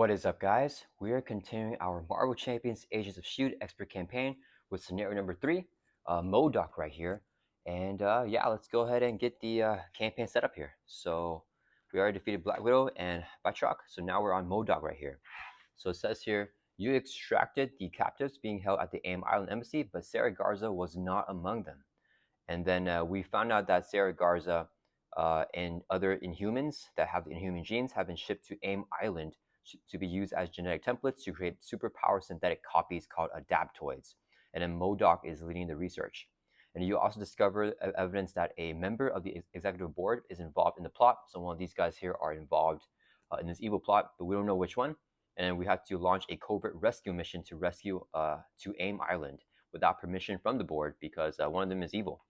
What is up, guys? We are continuing our Marvel Champions Agents of S.H.I.E.L.D. expert campaign with scenario number 3, M.O.D.O.K right here. And yeah, let's go ahead and get the campaign set up here. So we already defeated Black Widow and Batroc, so now we're on M.O.D.O.K right here. So it says here, you extracted the captives being held at the AIM Island Embassy, but Sarah Garza was not among them. And then we found out that Sarah Garza and other Inhumans that have the Inhuman genes have been shipped to AIM Island to be used as genetic templates to create superpower synthetic copies called adaptoids. And then M.O.D.O.K is leading the research. And you also discover evidence that a member of the executive board is involved in the plot. So one of these guys here are involved in this evil plot, but we don't know which one. And we have to launch a covert rescue mission to rescue to AIM Island without permission from the board because one of them is evil.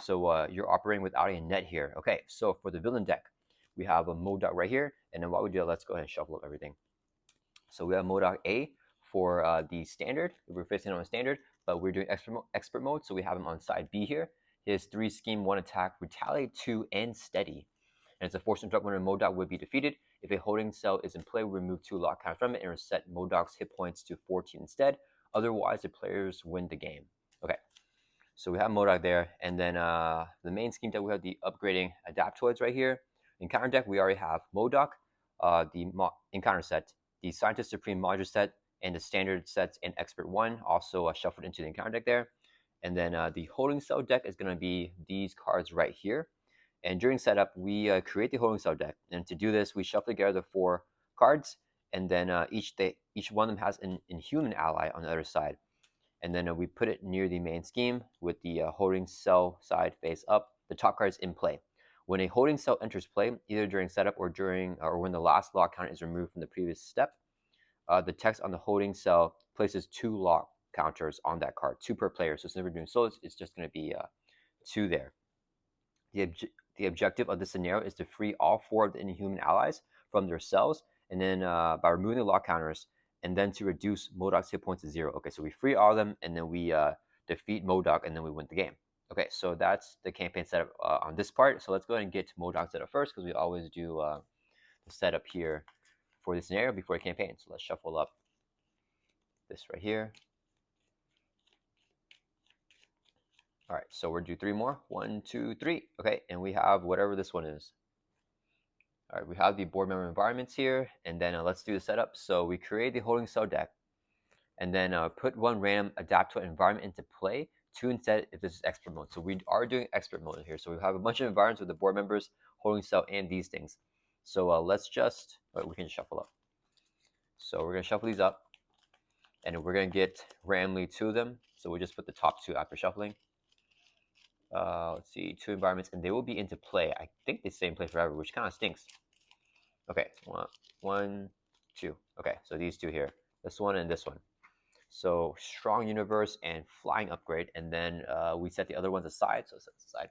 So you're operating without a net here. Okay, so for the villain deck, we have a M.O.D.O.K right here. And then what we do, let's go ahead and shuffle up everything. So we have M.O.D.O.K A for the standard. We're facing on standard, but we're doing expert mode. So we have him on side B here. He has 3 scheme, 1 attack, retaliate 2, and steady. And it's a force interrupt when a M.O.D.O.K would be defeated. If a holding cell is in play, we remove 2 lock counters from it and reset M.O.D.O.K's hit points to 14 instead. Otherwise, the players win the game. Okay. So we have M.O.D.O.K there, and then the main scheme deck, we have the upgrading adaptoids right here. In counter deck, we already have M.O.D.O.K, the encounter set, the Scientist Supreme modular set, and the standard sets and Expert 1 also shuffled into the encounter deck there. And then the holding cell deck is going to be these cards right here. And during setup, we create the holding cell deck. And to do this, we shuffle together the 4 cards, and then each one of them has an Inhuman ally on the other side. And then we put it near the main scheme with the holding cell side face up, the top card is in play. When a holding cell enters play, either during setup or when the last lock counter is removed from the previous step, the text on the holding cell places 2 lock counters on that card, 2 per player. So since we're doing solos, it's just going to be 2 there. The objective of this scenario is to free all 4 of the Inhuman allies from their cells, and then by removing the lock counters, and then to reduce M.O.D.O.K's hit points to 0. Okay, so we free all of them, and then we defeat M.O.D.O.K, and then we win the game. Okay, so that's the campaign setup on this part. So let's go ahead and get to M.O.D.O.K setup first, because we always do the setup here for the scenario before the campaign. So let's shuffle up this right here. All right, so we're gonna do 3 more. 1, 2, 3. Okay, and we have whatever this one is. All right, we have the board member environments here, and then let's do the setup. So we create the holding cell deck, and then put 1 random adaptoid environment into play, 2 instead if this is expert mode. So we are doing expert mode here. So we have a bunch of environments with the board members, holding cell, and these things. So let's just, we can shuffle up. So we're gonna shuffle these up, and we're gonna get randomly 2 of them. So we just put the top 2 after shuffling. Let's see, 2 environments, and they will be into play. I think they stay in play forever, which kind of stinks. Okay, 1, 2. Okay, so these 2 here, this one and this one. So strong universe and flying upgrade, and then we set the other ones aside. So set this aside.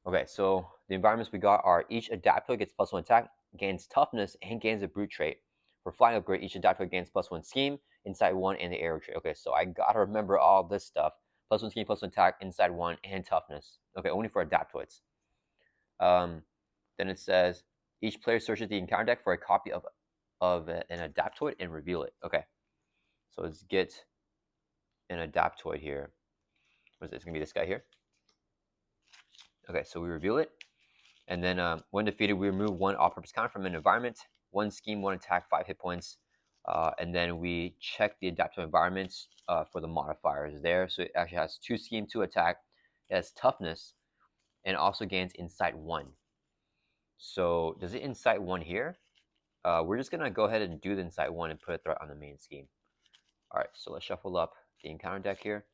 Okay, so the environments we got are each adaptoid gets +1 attack, gains toughness, and gains a brute trait. For flying upgrade, each adaptoid gains +1 scheme, inside 1, and the aero trait. Okay, so I gotta remember all this stuff. +1 scheme, +1 attack, inside 1, and toughness. Okay, only for adaptoids. Then it says each player searches the encounter deck for a copy of an adaptoid and reveal it. Okay, so let's get an adaptoid here. What is it? It's gonna be this guy here. Okay, so we reveal it, and then when defeated, we remove 1 all-purpose counter from an environment, 1 scheme, 1 attack, 5 hit points, and then we check the adaptive environments for the modifiers there. So it actually has 2 scheme, 2 attack, it has toughness, and also gains insight 1. So does it insight 1 here? We're just gonna go ahead and do the insight 1 and put a threat on the main scheme. All right, so let's shuffle up the encounter deck here.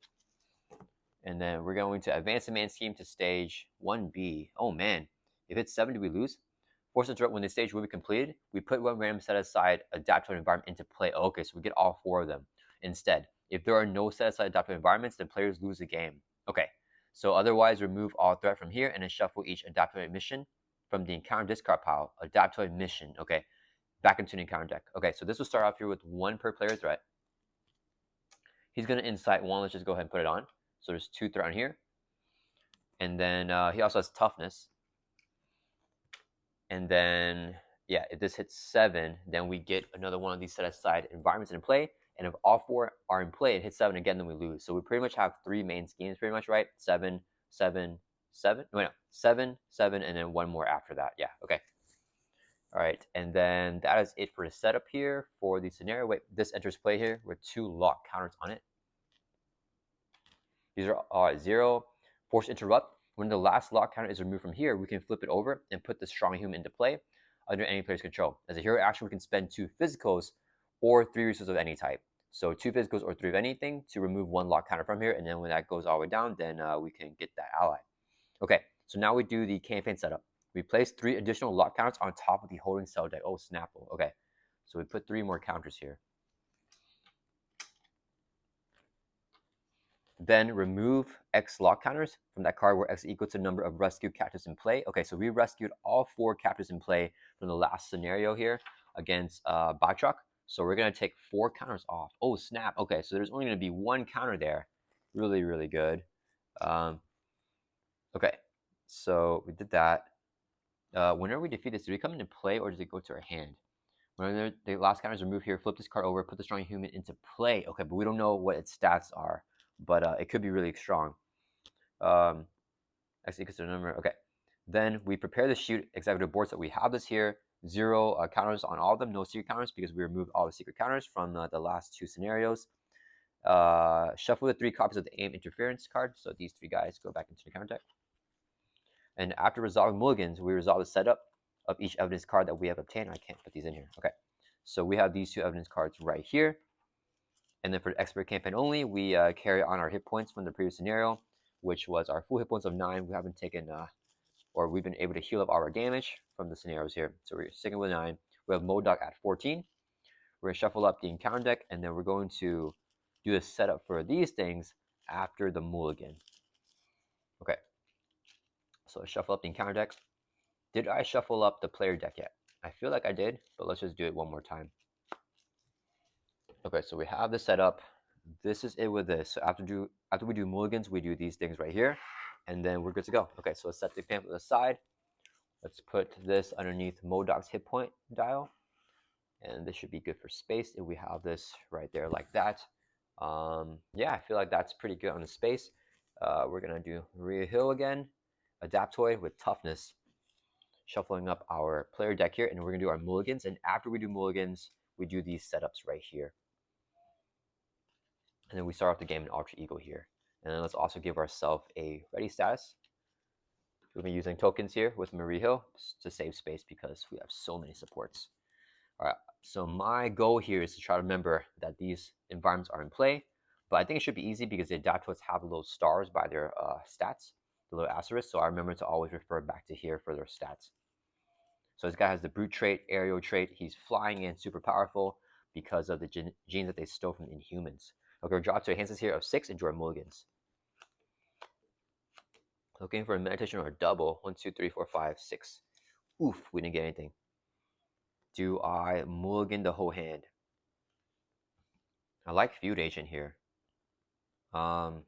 And then we're going to advance the main scheme to stage 1B. Oh man, if it's 7, do we lose? Force interrupt when the stage will be completed. We put 1 random set aside adaptive environment into play. Oh, okay, so we get all 4 of them instead. If there are no set aside adaptive environments, then players lose the game. Okay, so otherwise remove all threat from here and then shuffle each adaptive mission from the encounter discard pile. Adaptive mission, okay, back into the encounter deck. Okay, so this will start off here with 1 per player threat. He's gonna insight 1. Let's just go ahead and put it on. So there's 2 threat on here. And then he also has toughness. And then, yeah, if this hits 7, then we get another one of these set aside environments in play. And if all 4 are in play, it hits 7 again, then we lose. So we pretty much have 3 main schemes, pretty much, right? 7, 7, 7. No, 7, 7, and then one more after that. Yeah, okay. All right, and then that is it for the setup here for the scenario. Wait, this enters play here with 2 lock counters on it. These are 0, force interrupt. When the last lock counter is removed from here, we can flip it over and put the strong human into play under any player's control. As a hero action, we can spend 2 physicals or 3 resources of any type. So 2 physicals or 3 of anything to remove 1 lock counter from here, and then when that goes all the way down, then we can get that ally. Okay, so now we do the campaign setup. We place 3 additional lock counters on top of the holding cell deck. Oh, Snapple. Okay, so we put 3 more counters here. Then remove X lock counters from that card where X equals to the number of rescued captives in play. Okay, so we rescued all 4 captives in play from the last scenario here against M.O.D.O.K. So we're going to take 4 counters off. Oh, snap. Okay, so there's only going to be 1 counter there. Really, really good. Okay, so we did that. Whenever we defeat this, do we come into play or does it go to our hand? When the last counter is removed here, flip this card over, put the strong human into play. Okay, but we don't know what its stats are, but it could be really strong. X equals to the number. Okay, then we prepare the shoot executive board. So we have this here, 0 counters on all of them, no secret counters because we removed all the secret counters from the last 2 scenarios. Shuffle the 3 copies of the aim interference card. So these 3 guys go back into the counter deck. And after resolving mulligans, we resolve the setup of each evidence card that we have obtained. I can't put these in here. Okay, so we have these 2 evidence cards right here. And then for the expert campaign only, we carry on our hit points from the previous scenario, which was our full hit points of 9. We haven't taken, or we've been able to heal up our damage from the scenarios here. So we're sticking with 9. We have M.O.D.O.K at 14. We're going to shuffle up the encounter deck, and then we're going to do the setup for these things after the mulligan. Okay, so shuffle up the encounter deck. Did I shuffle up the player deck yet? I feel like I did, but let's just do it one more time. Okay, so we have the setup. This is it with this. So after we do mulligans, we do these things right here, and then we're good to go. Okay, so let's set the pamphlet aside. Let's put this underneath M.O.D.O.K's hit point dial, and this should be good for space if we have this right there like that. Yeah, I feel like that's pretty good on the space. We're gonna do Maria Hill again, Adaptoid with toughness, shuffling up our player deck here, and we're gonna do our mulligans. And after we do mulligans, we do these setups right here. And then we start off the game in Alter Ego here. And then let's also give ourselves a ready status. We'll be using tokens here with Marie Hill to save space because we have so many supports. All right, so my goal here is to try to remember that these environments are in play, but I think it should be easy because the adaptoids have the little stars by their stats, the little asterisk, so I remember to always refer back to here for their stats. So this guy has the brute trait, aerial trait. He's flying and super powerful because of the genes that they stole from Inhumans. Okay, we're dropped to a hand here of 6 and draw mulligans. Looking for a meditation or a double. 1, 2, 3, 4, 5, 6. Oof, we didn't get anything. Do I mulligan the whole hand? I like Feud Agent here. Do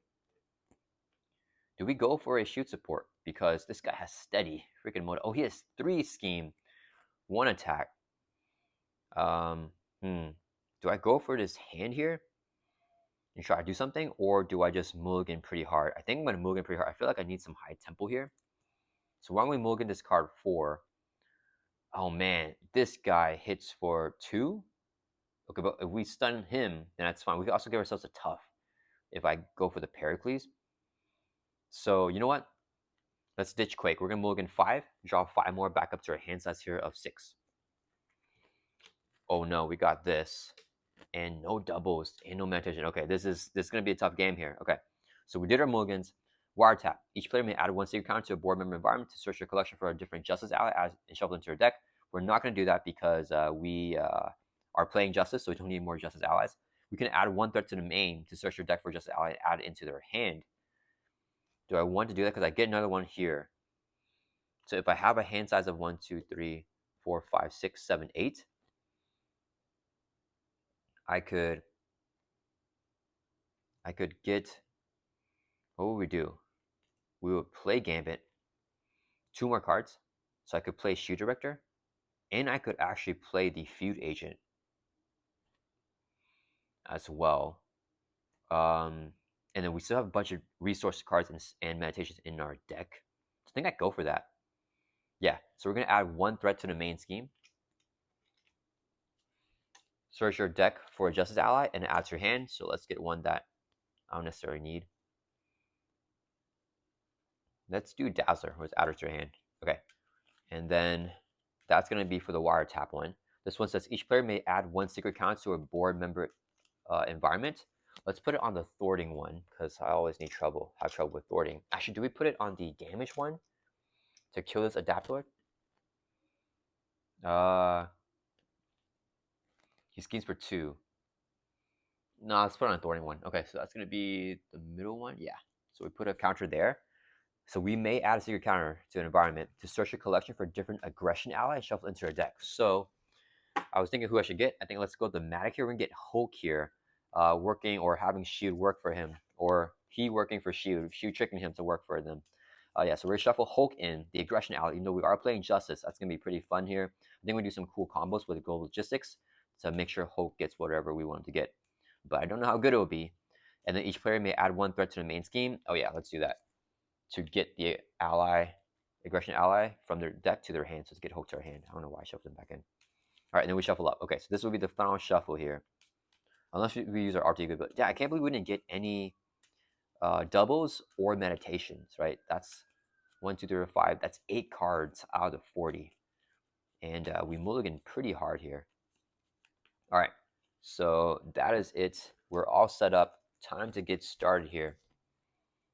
we go for a shoot support? Because this guy has steady freaking mode. Oh, he has 3 scheme, 1 attack. Do I go for this hand here and try to do something, or do I just mulligan pretty hard? I think I'm going to mulligan pretty hard. I feel like I need some high tempo here. So why don't we mulligan this card 4? Oh man, this guy hits for 2. Okay, but if we stun him, then that's fine. We can also give ourselves a tough if I go for the Pericles. So you know what? Let's ditch Quake. We're going to mulligan 5, draw 5 more back up to our hand size here of 6. Oh no, we got this. And no doubles and no meditation. Okay, this is going to be a tough game here. Okay, so we did our mulligans. Wiretap. Each player may add 1 secret counter to a board member environment to search your collection for a different Justice ally and shuffle into your deck. We're not going to do that because we are playing Justice, so we don't need more Justice allies. We can add 1 threat to the main to search your deck for Justice ally and add it into their hand. Do I want to do that? Because I get another one here. So if I have a hand size of 1, 2, 3, 4, 5, 6, 7, 8, I could get, what would we do? We would play Gambit, 2 more cards, so I could play Shoe Director, And I could actually play the Feud Agent as well. And then we still have a bunch of resource cards and meditations in our deck. I think I'd go for that. Yeah, so we're going to add one threat to the main scheme. Search your deck for a Justice ally and add to your hand. So let's get one that I don't necessarily need. Let's do Dazzler, which adds to your hand. Okay, and then that's going to be for the Wiretap one. This one says each player may add one secret count to a board member environment. Let's put it on the thwarting one because I always have trouble with thwarting. Actually, do we put it on the damage one to kill this Adaptor? He schemes for 2. No, let's put it on the thwarting one. Okay, so that's gonna be the middle one. Yeah. So we put a counter there. So we may add a secret counter to an environment to search your collection for different aggression allies shuffle into your deck. So I was thinking who I should get. I think let's go with the M.O.D.O.K here. We're gonna get M.O.D.O.K here, working or having Shield work for him, or he working for Shield tricking him to work for them. Yeah, so we're gonna shuffle M.O.D.O.K in the aggression ally. Even though we are playing Justice, that's gonna be pretty fun here. I think we do some cool combos with global logistics to make sure M.O.D.O.K gets whatever we want him to get. But I don't know how good it will be. And then each player may add one threat to the main scheme. Oh yeah, let's do that to get the aggression ally from their deck to their hand. So let's get M.O.D.O.K to our hand. I don't know why I shuffled them back in. All right, and then we shuffle up. Okay, so this will be the final shuffle here. Unless we use our RT good. Yeah, I can't believe we didn't get any doubles or meditations, right? That's 1, 2, 3, 4, 5. That's 8 cards out of 40. And we mulligan pretty hard here. All right, so that is it. We're all set up. Time to get started here.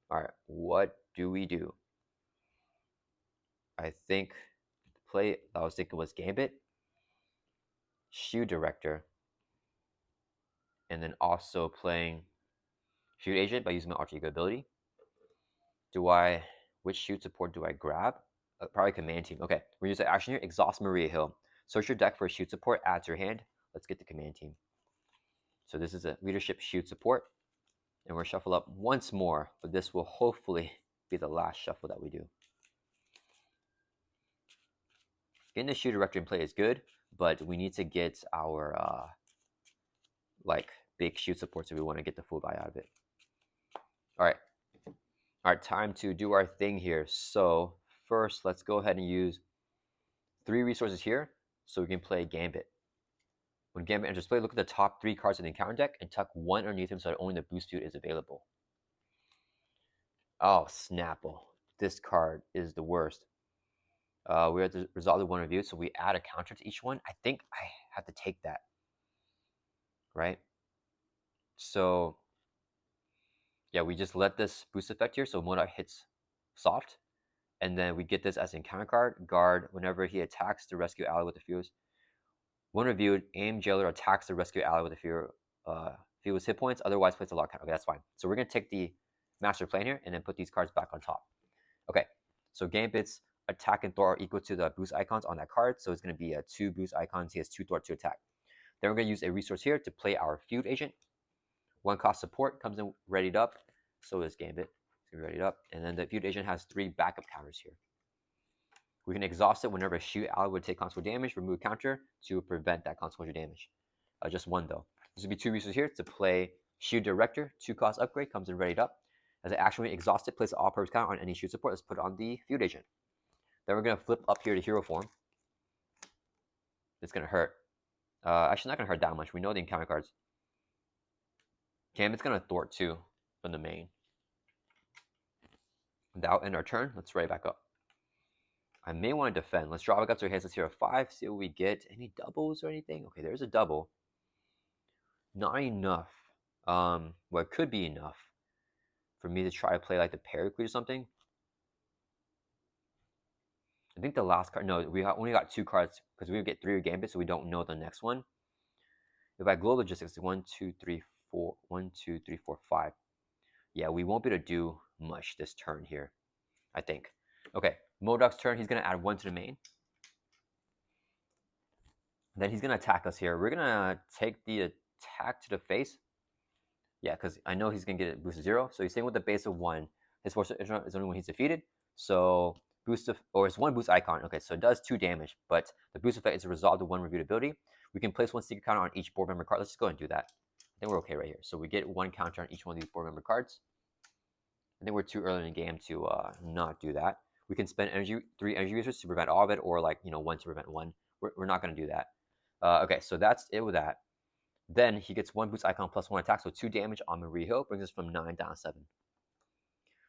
All right, what do we do? I think the play I was thinking was Gambit, Shoe Director, and then also playing Shoot Agent by using my alter ego ability. Which shoot support do I grab? Probably Command Team. Okay, we're gonna use the action here. Exhaust Maria Hill. Search your deck for a shoot support, add to your hand. Let's get the Command Team. So this is a leadership shoot support. And we're shuffle up once more, but this will hopefully be the last shuffle that we do. Getting the shoot director in play is good, but we need to get our like big shoot support so we want to get the full buy out of it. All right, time to do our thing here. So first, let's go ahead and use 3 resources here so we can play Gambit. When Gambit enters play, look at the top 3 cards in the encounter deck and tuck one underneath him so that only the boost field is available. Oh, Snapple. This card is the worst. We have to resolve the one review, so we add a counter to each one. I think I have to take that, right? So, yeah, we just let this boost effect here, so M.O.D.O.K hits soft, and then we get this as an encounter card. Guard, whenever he attacks the rescue ally with the fuse. When reviewed, aim jailer attacks the rescue ally with the fuse hit points, otherwise plays a lock counter. Okay, that's fine. So we're going to take the master plan here and then put these cards back on top. Okay, so Gambit's attack and thwart are equal to the boost icons on that card, so it's going to be 2 boost icons. He has 2 thwart to attack. Then we're going to use a resource here to play our Feud Agent. 1 cost support comes in readied up, so is Gambit. It's going to be readied up, and then the Feud Agent has 3 backup counters here. We can exhaust it whenever a shoot ally would take consequential damage, remove counter to prevent that consequential damage. Just 1 though. This would be 2 resources here to play Shoot Director. 2 cost upgrade comes in readied up. As I actually exhaust it, place an all-purpose counter on any shoot support. Let's put it on the Feud Agent. Then we're going to flip up here to hero form. It's going to hurt. Actually, not going to hurt that much. We know the encounter cards. Gambit's going to thwart too from the main. That'll end our turn. Let's ready back up. I may want to defend. Let's draw back up to our hands. Let's hero 5. See what we get. Any doubles or anything? Okay, there's a double. Not enough. Well, it could be enough for me to try to play like the Pericles or something. I think the last card. No, we only got 2 cards because we get 3 with Gambit, so we don't know the next one. If I global logistics, 1, 2, 3, 4, 1, 2, 3, 4, 5. Yeah, we won't be able to do much this turn here, I think. Okay, M.O.D.O.K's turn. He's going to add 1 to the main. Then he's going to attack us here. We're going to take the attack to the face. Yeah, because I know he's going to get it boosted 0. So he's staying with the base of 1. His force is only when he's defeated. So Boost of, or it's one boost icon. Okay, so it does 2 damage, but the boost effect is a result of one reviewed ability. We can place one secret counter on each board member card. Let's just go ahead and do that. I think we're okay right here. So we get one counter on each one of these board member cards. I think we're too early in the game to not do that. We can spend 3 energy resources to prevent all of it, or like, 1 to prevent 1. We're not going to do that. Okay, so that's it with that. Then he gets 1 boost icon plus 1 attack, so 2 damage on Maria Hill, brings us from 9 down to 7.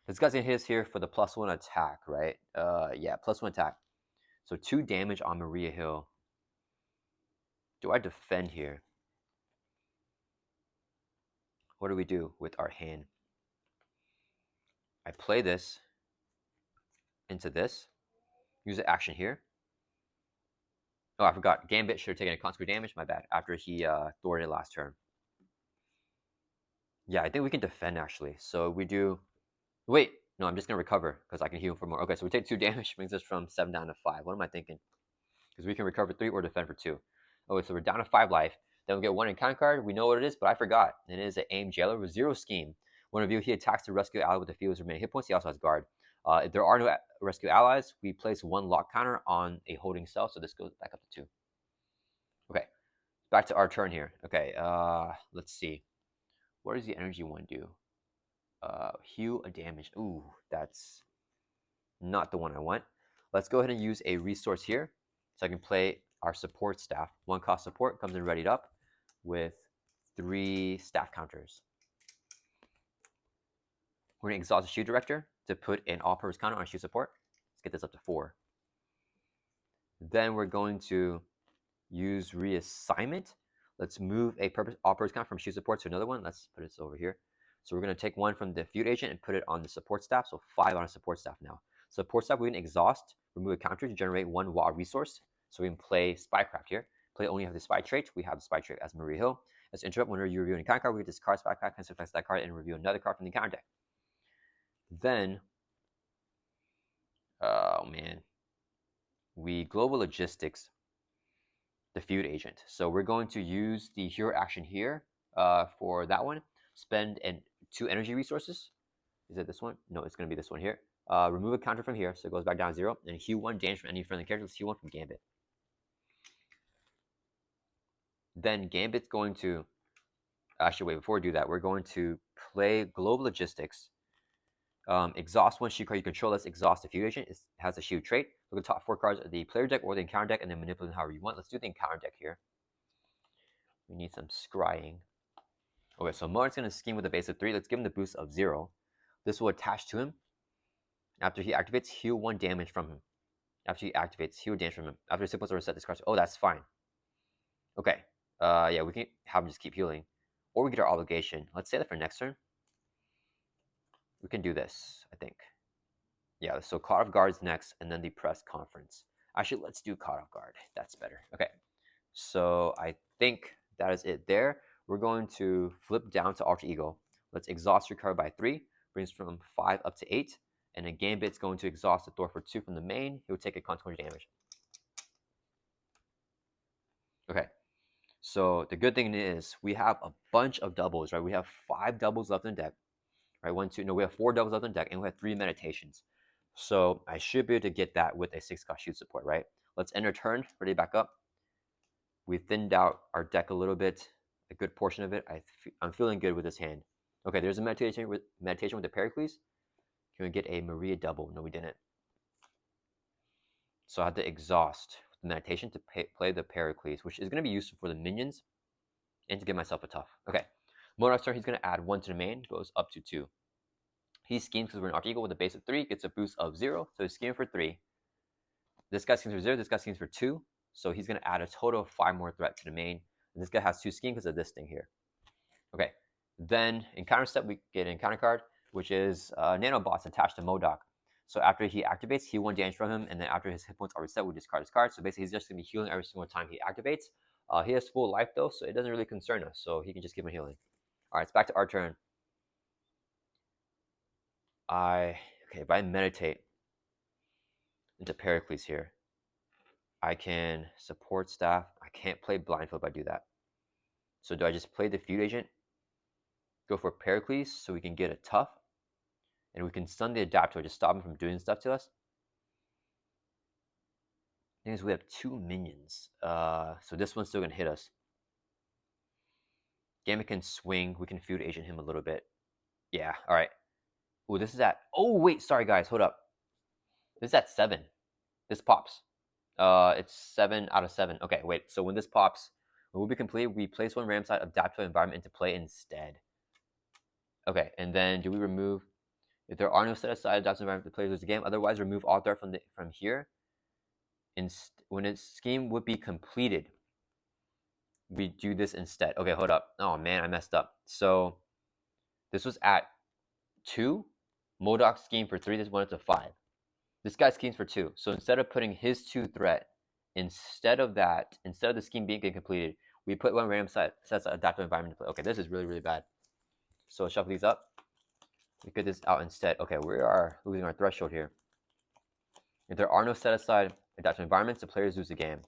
This guy's gonna hit us here for the +1 attack, right? Yeah, +1 attack. So 2 damage on Maria Hill. Do I defend here? What do we do with our hand? I play this into this. Use the action here. Oh, I forgot. Gambit should have taken a consequent damage. My bad. After he thwarted last turn. Yeah, I think we can defend actually. So we do. Wait, no, I'm just gonna recover because I can heal for more. Okay, so we take 2 damage, brings us from 7 down to 5. What am I thinking? Because we can recover 3 or defend for 2. Okay, so we're down to 5 life. Then we get 1 encounter card. We know what it is, but I forgot. It is an aim jailer with 0 scheme. When review, he attacks the rescue ally with the field's remaining hit points. He also has guard. If there are no rescue allies, we place 1 lock counter on a holding cell. So this goes back up to 2. Okay, back to our turn here. Okay, let's see. What does the energy one do? Heal a damage. Ooh, that's not the one I want. Let's go ahead and use a resource here. So I can play our support staff. 1 cost support comes in readied up with 3 staff counters. We're going to exhaust the shield director to put an all-purpose counter on shield support. Let's get this up to 4. Then we're going to use reassignment. Let's move a all-purpose counter from shield support to another one. Let's put this over here. So we're going to take 1 from the feud agent and put it on the support staff. So 5 on a support staff now. Support staff, we can exhaust, remove a counter to generate 1 WA resource. So we can play Spycraft here. Play only have the Spy trait. We have the Spy trait as Maria Hill. Let's interrupt whenever you review an encounter card. We discard Spycraft, cancel that card, and review another card from the encounter deck. Then, oh man, we global logistics the feud agent. So we're going to use the hero action here for that one. Spend 2 energy resources. Is it this one? No, it's going to be this one here. Remove a counter from here, so it goes back down to 0. And heal 1 damage from any friendly character. Let's heal 1 from Gambit. Then Gambit's going to... Actually, wait, before we do that, we're going to play Global Logistics. Exhaust 1 shield card you control. Let's exhaust the feud agent. It has a shield trait. Look at the top 4 cards of the player deck or the encounter deck and then manipulate them however you want. Let's do the encounter deck here. We need some scrying. Okay, so M.O.D.O.K's going to scheme with a base of 3. Let's give him the boost of 0. This will attach to him. After he activates, heal 1 damage from him. After he activates, heal damage from him. After his hit points are reset, this card. Oh, that's fine. Okay. Yeah, we can have him just keep healing. Or we get our obligation. Let's say that for next turn. We can do this, I think. Yeah, so caught off guard's next, and then the press conference. Actually, let's do caught off guard. That's better. Okay. So I think that is it there. We're going to flip down to Alter Ego. Let's exhaust your card by 3. Brings from 5 up to 8. And then Gambit's going to exhaust the Thor for 2 from the main. He'll take a consequence damage. Okay. So the good thing is we have a bunch of doubles, right? We have 5 doubles left in the deck. Right? 1, 2, no, we have 4 doubles left in the deck, and we have 3 meditations. So I should be able to get that with a 6-cost shield support, right? Let's end our turn. Ready, back up. We thinned out our deck a little bit, a good portion of it. I'm feeling good with this hand. Okay, there's a meditation with the Pericles. Can we get a Maria double? No, we didn't. So I had to exhaust the meditation to play the Pericles, which is going to be useful for the minions and to give myself a tough. Okay, M.O.D.O.K's turn, he's going to add 1 to the main, goes up to 2. He schemes because we're an Alter Ego with a base of 3, gets a boost of 0, so he's scheming for 3. This guy schemes for 0, this guy schemes for 2, so he's going to add a total of 5 more threat to the main. And this guy has 2 schemes because of this thing here. Okay, then in counter step, we get an encounter card, which is nanobots attached to M.O.D.O.K. So after he activates, heal 1 damage from him, and then after his hit points are reset, we discard his card. So basically, he's just going to be healing every single time he activates. He has full life though, so it doesn't really concern us. So he can just keep on healing. All right, it's back to our turn. If I meditate into Pericles here, I can support staff. I can't play blindfold if I do that. So do I just play the feud agent? Go for Pericles so we can get a tough, and we can stun the adapter to stop him from doing stuff to us. Thing is, we have 2 minions. So this one's still gonna hit us. Gambit can swing. We can Food Agent him a little bit. Yeah, alright. Ooh, this is at... Oh, wait, sorry, guys. Hold up. This is at 7. This pops. It's 7 out of 7. Okay, wait. So when this pops, when will be complete, we place one random side adaptive environment into play instead. Okay, and then do we remove... If there are no set aside adaptive environment, the players lose the game. Otherwise, remove all threat from here. When its scheme would be completed, we do this instead. Okay, hold up. Oh, man, I messed up. So this was at 2. M.O.D.O.K scheme for 3. This one is a 5. This guy schemes for 2. So instead of putting his 2 threat, instead of the scheme being completed, we put one random set adaptive environment to play. Okay, this is really, really bad. So shuffle these up. We get this out instead. Okay, we are losing our threshold here. If there are no set aside adaptive environments, the players lose the game.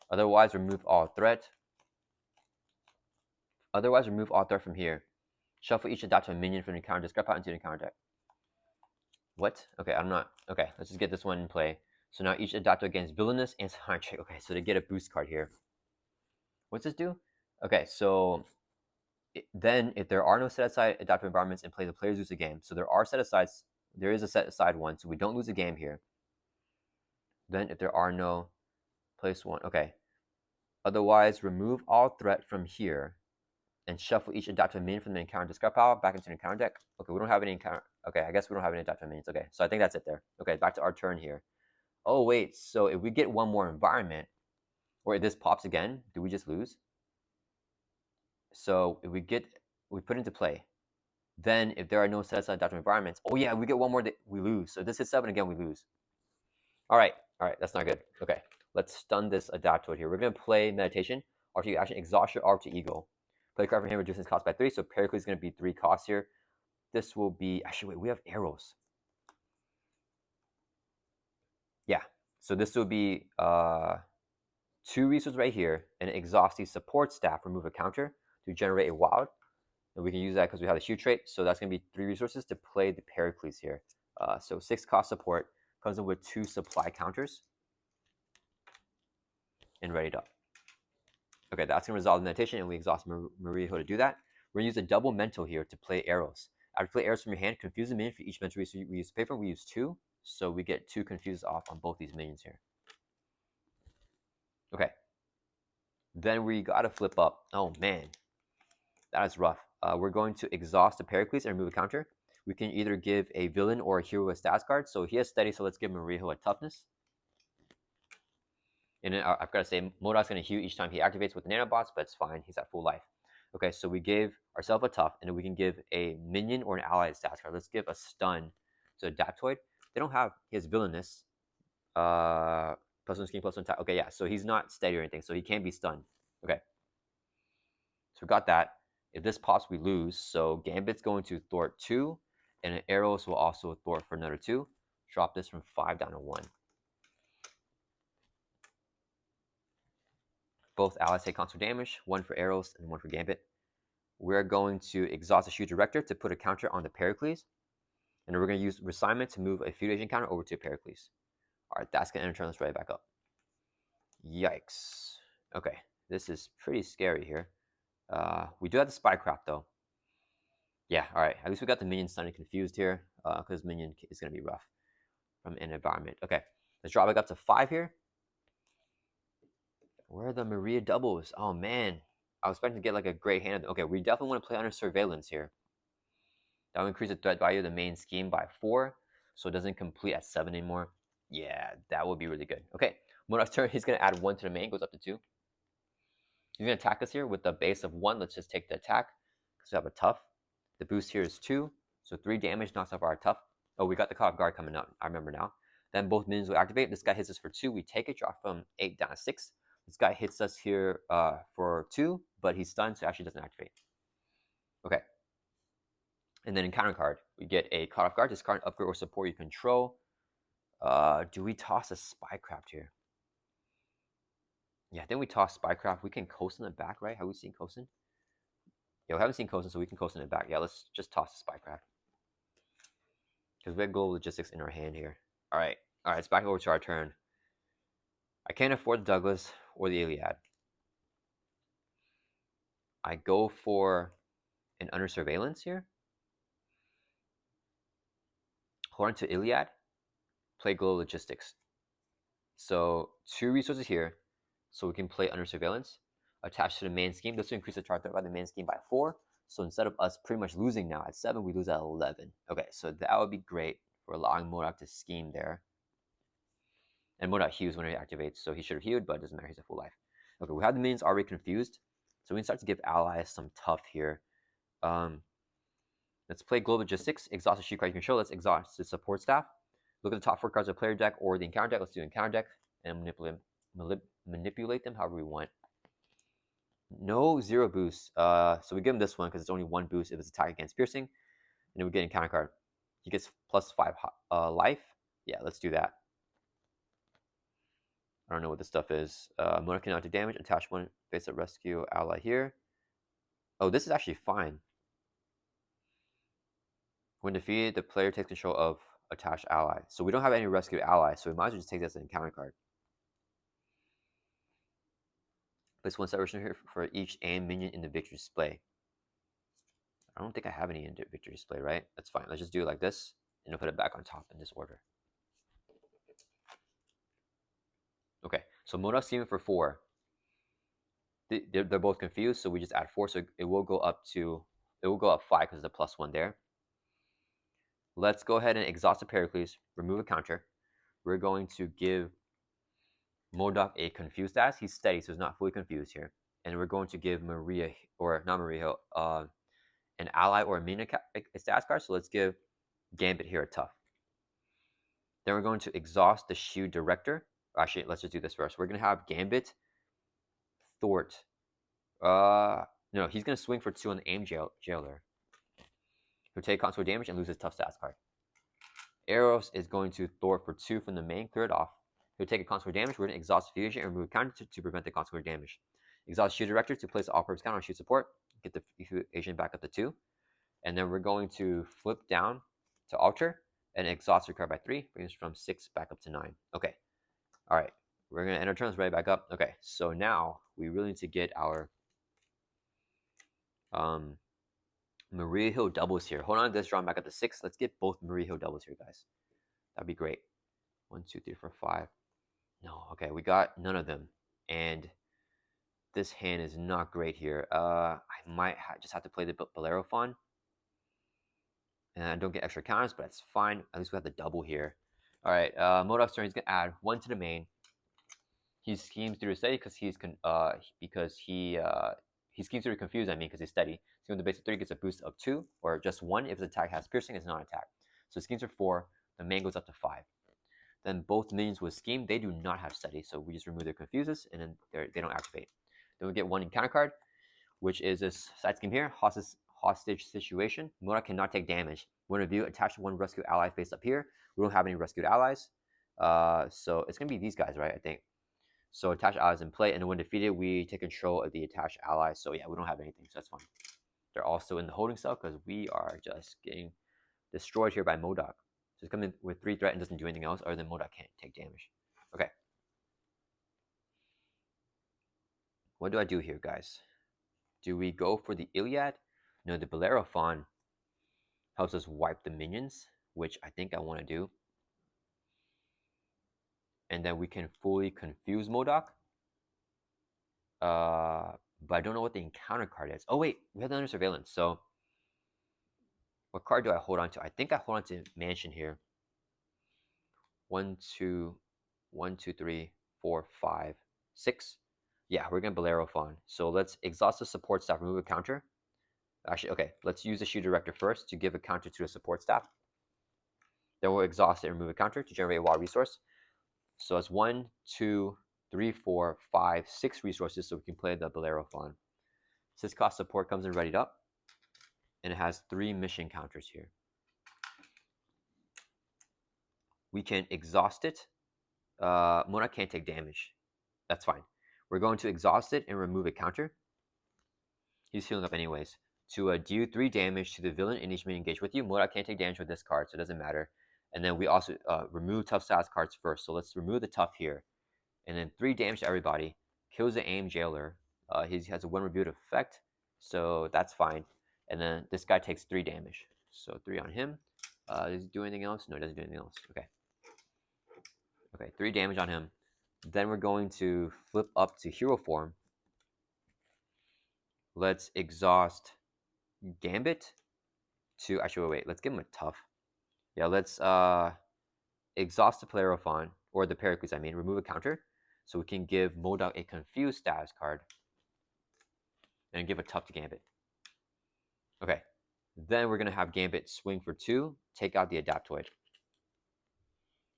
Otherwise, remove all threat. Otherwise, remove all threat from here. Shuffle each adaptive minion from the encounter deck. Scrap out into the encounter deck. What? Okay, I'm not. Okay, let's just get this one in play. So now each adaptive gains villainous and hard trick. Okay, so they get a boost card here. What's this do? Okay, so then if there are no set aside adaptive environments in play, the players lose the game. So there are set asides. There is a set aside one, so we don't lose a game here. Then if there are no, place one. Okay. Otherwise, remove all threat from here and shuffle each adaptive minion from the encounter discard pile back into the encounter deck. Okay, we don't have any encounter. Okay, I guess we don't have any adaptive minions. Okay, so I think that's it there. Okay, back to our turn here. Oh, wait. So if we get one more environment, or if this pops again, do we just lose? So if we put into play. Then if there are no set aside adaptive environments, oh yeah, we get one more that we lose. So this is 7 again, we lose. All right, that's not good. Okay, let's stun this Adaptoid here. We're gonna play Meditation, RT action, exhaust your RT Eagle. Play card for him, reduces cost by 3, so Pericles is gonna be 3 costs here. This will be, actually wait, we have arrows. Yeah, so this will be 2 resources right here, and exhaust the support staff, remove a counter to generate a wild. And we can use that because we have the shoe trait, so that's gonna be 3 resources to play the Pericles here. So 6 cost support, comes in with 2 supply counters, and ready up. Okay, that's gonna resolve the meditation, and we exhaust Mariho to do that. We're gonna use a double mental here to play arrows. After play arrows from your hand, confuse the minion for each mental. So we use paper, we use 2, so we get 2 confuses off on both these minions here. Okay. Then we gotta flip up. Oh man, that is rough. We're going to exhaust the Pericles and remove a counter. We can either give a villain or a hero a stats card. So he has steady, so let's give Mariho a toughness. And then I've got to say, M.O.D.O.K is going to heal each time he activates with the nanobots, but it's fine. He's at full life. Okay, so we gave ourselves a tough, and then we can give a minion or an ally a stats card. Let's give a stun to Adaptoid. They don't have, he has villainous. Plus 1 scheme, plus 1 attack. Okay, yeah, so he's not steady or anything, so he can be stunned. Okay. So we got that. If this pops, we lose. So Gambit's going to thwart 2, and arrows will also thwart for another 2. Drop this from 5 down to 1. Both allies take constant damage, 1 for arrows and 1 for Gambit. We're going to exhaust the Shoe Director to put a counter on the Pericles. And we're going to use Resignment to move a Food Agent counter over to Pericles. Alright, that's going to end turn. Let's right back up. Yikes. Okay, this is pretty scary here. We do have the Spycraft though. Yeah, alright. At least we got the minion stunned and confused here. Because minion is going to be rough from an environment. Okay, let's drop it up to 5 here. Where are the Maria doubles? Oh man, I was expecting to get like a great hand. Okay, we definitely want to play under surveillance here. That will increase the threat value of the main scheme by 4, so it doesn't complete at 7 anymore. Yeah, that would be really good. Okay, M.O.D.O.K's turn. He's gonna add 1 to the main, goes up to 2. He's gonna attack us here with the base of 1. Let's just take the attack because we have a tough. The boost here is 2, so 3 damage knocks off our tough. Oh, we got the caught off guard coming up. I remember now. Then both minions will activate. This guy hits us for 2. We take it, drop from 8 down to 6. This guy hits us here for 2, but he's stunned, so it actually doesn't activate. Okay. And then in counter card, we get a caught off guard. This card upgrade or support you control. Do we toss a Spycraft here? Yeah, I think we toss Spycraft. We can coast in the back, right? Have we seen coasting? Yeah, we haven't seen coasting, so we can coast in the back. Yeah, let's just toss the Spycraft. Because we have global logistics in our hand here. All right, it's back over to our turn. I can't afford the Douglas or the Iliad. I go for an under surveillance here. Hold on to Iliad. Play Global Logistics. So 2 resources here, so we can play under surveillance. Attached to the main scheme. This will increase the chart threat by the main scheme by 4. So instead of us pretty much losing now at 7, we lose at 11. Okay, so that would be great for allowing M.O.D.O.K to scheme there. And M.O.D.O.K heals when he activates, so he should have healed, but it doesn't matter, he's at full life. Okay, we have the minions already confused, so we can start to give allies some tough here. Let's play Global Logistics, exhaust the sheet card you control, let's exhaust the support staff. Look at the top 4 cards of the player deck or the encounter deck. Let's do encounter deck and manipulate them however we want. No 0 boost. So we give him this one because it's only 1 boost if it's attack against piercing. And then we get encounter card. He gets plus 5 life. Yeah, let's do that. I don't know what this stuff is. M.O.D.O.K cannot do damage. Attach 1 face up rescue ally here. Oh, this is actually fine. When defeated, the player takes control of attached ally. So we don't have any rescued allies, so we might as well just take this as an encounter card. Place 1 celebration here for each aim minion in the victory display. I don't think I have any in the victory display, right? That's fine. Let's just do it like this, and I'll put it back on top in this order. Okay, so M.O.D.O.K scheming for 4. They're both confused, so we just add 4, so it will go up 5 because of the +1 there. Let's go ahead and exhaust the Pericles, remove a counter. We're going to give M.O.D.O.K a confused status. He's steady, so he's not fully confused here. And we're going to give Maria, or not Maria, an ally or a minion status card. So let's give Gambit here a tough. Then we're going to exhaust the Shield Director. Actually, let's just do this first. We're going to have Gambit thwart. No, he's going to swing for 2 on the aim jailer. He'll take console damage and lose his tough stats card. Eros is going to thwart for 2 from the main, clear it off. He'll take a consequence damage. We're going to exhaust fusion and remove counter to prevent the consequence damage. Exhaust Shield Director to place the all-purpose counter on Shield Support. Get the agent back up to 2. And then we're going to flip down to Alter and exhaust your card by 3. Brings us from 6 back up to 9. Okay. All right. We're going to end our turns right back up. Okay. So now we really need to get our Maria Hill doubles here. Hold on. This drawn back up to 6. Let's get both Maria Hill doubles here, guys. That'd be great. 1, 2, 3, 4, 5. No, okay, we got none of them, and this hand is not great here. I might just have to play the Bellerophon, and I don't get extra counters, but that's fine. At least we have the double here. All right, M.O.D.O.K's turn. He's gonna add 1 to the main. He schemes through steady because he schemes through confused. I mean, because he's steady. So when the base of 3 gets a boost of 2 or just 1 if his attack has piercing, it's non-attack. So schemes for 4. The main goes up to 5. Then both minions with scheme, they do not have steady, so we just remove their confuses, and then they don't activate. Then we get 1 encounter card, which is this side scheme here, hostage situation. M.O.D.O.K cannot take damage. When review, attach 1 rescue ally face up here. We don't have any rescued allies, so it's gonna be these guys, right? I think. So attached allies in play, and then when defeated, we take control of the attached allies. So yeah, we don't have anything, so that's fine. They're also in the holding cell because we are just getting destroyed here by M.O.D.O.K. So it's coming with 3 threat and doesn't do anything else other than M.O.D.O.K can't take damage. Okay. What do I do here, guys? Do we go for the Iliad? No, the Bellerophon helps us wipe the minions, which I think I want to do. And then we can fully confuse M.O.D.O.K. But I don't know what the encounter card is. Oh wait, we have the under surveillance. So what card do I hold on to? I think I hold on to Mansion here. 1, 2, 3, 4, 5, 6. Yeah, we're gonna Bellerophon. So let's exhaust the support staff, remove a counter. Actually, okay, let's use the Shield Director first to give a counter to the support staff. Then we'll exhaust it and remove a counter to generate a wild resource. So it's 1, 2, 3, 4, 5, 6 resources, so we can play the Bellerophon. 6 cost support comes in readied up, and it has 3 mission counters here. We can exhaust it. M.O.D.O.K can't take damage. That's fine. We're going to exhaust it and remove a counter. He's healing up anyways. To do 3 damage to the villain in each minion engaged with you. M.O.D.O.K can't take damage with this card, so it doesn't matter. And then we also remove tough stats cards first. So let's remove the tough here. and then 3 damage to everybody. Kills the aim jailer. He has a 1 rebuild effect, so that's fine. And then this guy takes 3 damage, so 3 on him. Does he do anything else? No, he doesn't do anything else. Okay. Okay, 3 damage on him. Then we're going to flip up to hero form. Let's exhaust Gambit to actually wait. Let's give him a tough. Yeah, let's exhaust the Polarophon or the Pericles. I mean, remove a counter, so we can give M.O.D.O.K a confused status card and give a tough to Gambit. Okay, then we're gonna have Gambit swing for 2, take out the Adaptoid.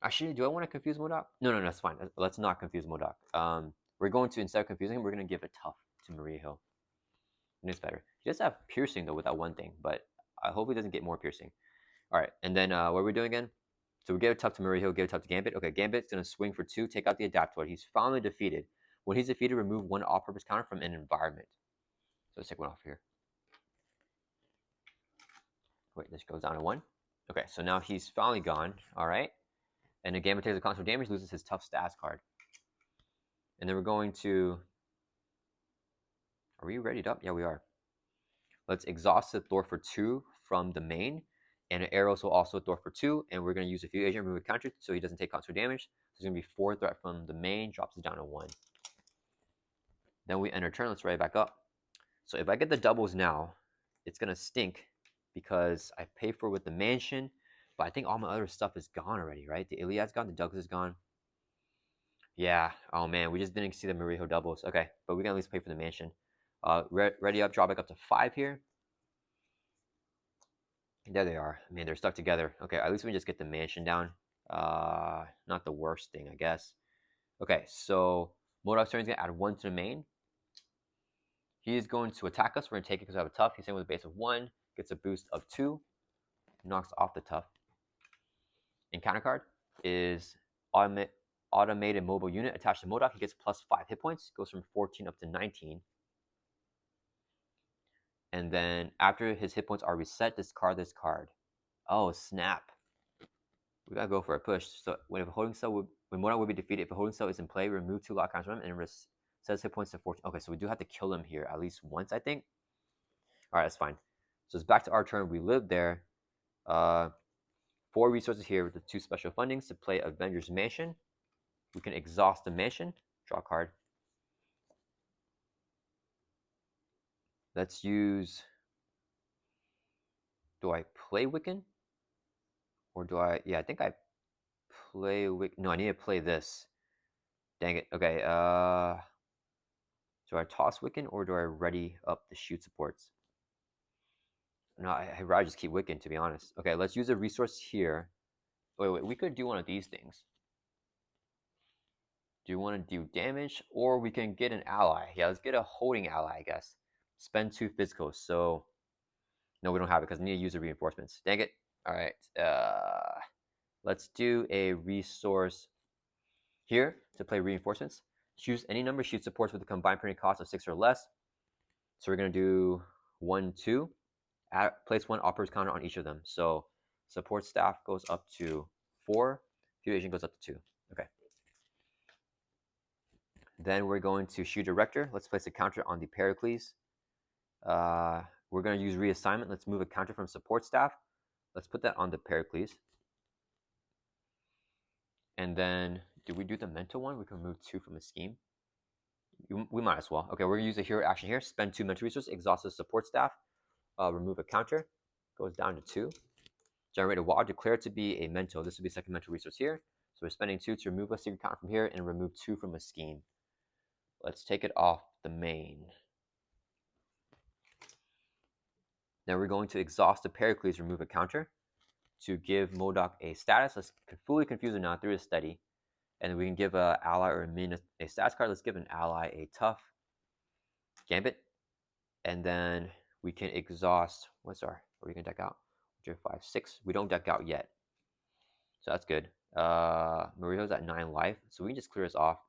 Actually, do I want to confuse M.O.D.O.K? No, that's fine. Let's not confuse M.O.D.O.K. We're going to, instead of confusing him, we're gonna give a tough to Maria Hill. And it's better. He does have piercing though with that one thing, but I hope he doesn't get more piercing. All right, and then what are we doing again? So we give it tough to Maria Hill, give it tough to Gambit. Okay, Gambit's gonna swing for 2, take out the Adaptoid. He's finally defeated. When he's defeated, remove 1 all-purpose counter from an environment. So let's take 1 off here. Wait, this goes down to 1. Okay, so now he's finally gone. All right, and the Gambit takes a constant damage, loses his tough stats card. And then we're going to. Are we readied up? Yeah, we are. Let's exhaust the Thor for 2 from the main. And an Arrows will also Thor for 2. And we're going to use a few agent, remove a counter so he doesn't take constant damage. So it's going to be 4 threat from the main, drops it down to 1. Then we enter turn. Let's ready back up. So if I get the doubles now, it's going to stink because I pay for it with the mansion. But I think all my other stuff is gone already, right? The Iliad's gone, the Douglas is gone. Yeah. Oh, man. We just didn't see the Marijo doubles. Okay. But we can at least pay for the mansion. Ready up, draw back up to 5 here. There they are. I mean, they're stuck together. Okay, at least we just get the mansion down. Not the worst thing, I guess. Okay, so M.O.D.O.K's turn is going to add 1 to the main. He is going to attack us. We're going to take it because we have a tough. He's in with a base of 1. Gets a boost of 2. Knocks off the tough. And counter card is automated mobile unit attached to M.O.D.O.K. He gets plus 5 hit points. Goes from 14 up to 19. And then after his hit points are reset, discard this card. Oh, snap. We gotta go for a push. So when M.O.D.O.K will be defeated, if a holding cell is in play, remove 2 lock counters from him and resets hit points to 14. Okay, so we do have to kill him here at least once, I think. Alright, that's fine. So it's back to our turn. We live there. 4 resources here with the 2 special fundings to play Avengers Mansion. We can exhaust the mansion. Draw a card. Let's use. Do I play Wiccan? Or do I? Yeah, I think I play Wiccan. No, I need to play this. Dang it. Okay. Do I toss Wiccan or do I ready up the shoot supports? No, I'd rather just keep Wiccan, to be honest. Okay, let's use a resource here. Wait. We could do one of these things. Do you want to do damage? Or we can get an ally. Yeah, let's get a holding ally, I guess. Spend 2 physical. So, no, we don't have it because I need to use the reinforcements. Dang it. All right. Let's do a resource here to play reinforcements. Choose any number of shoot supports with a combined printing cost of 6 or less. So we're going to do 1, 2. Place 1 all-purpose counter on each of them. So support staff goes up to 4. Field agent goes up to 2. Okay. Then we're going to shoot director. Let's place a counter on the Pericles. We're going to use reassignment. Let's move a counter from support staff. Let's put that on the Pericles. And then, do we do the mental one? We can remove 2 from a scheme. We might as well. Okay, we're going to use a hero action here. Spend 2 mental resources. Exhaust the support staff. Remove a counter. Goes down to 2. Generate a wall. Declare it to be a mental. This will be second mental resource here. So we're spending 2 to remove a secret counter from here and remove 2 from a scheme. Let's take it off the main. Then we're going to exhaust the Pericles, remove a counter to give M.O.D.O.K a status. Let's fully confuse it now through a steady. And we can give an ally or a min a stats card. Let's give an ally a tough Gambit. And then we can exhaust. What's our? Are we going to deck out? 5, 6. We don't deck out yet. So that's good. Marijo's at 9 life. So we can just clear this off.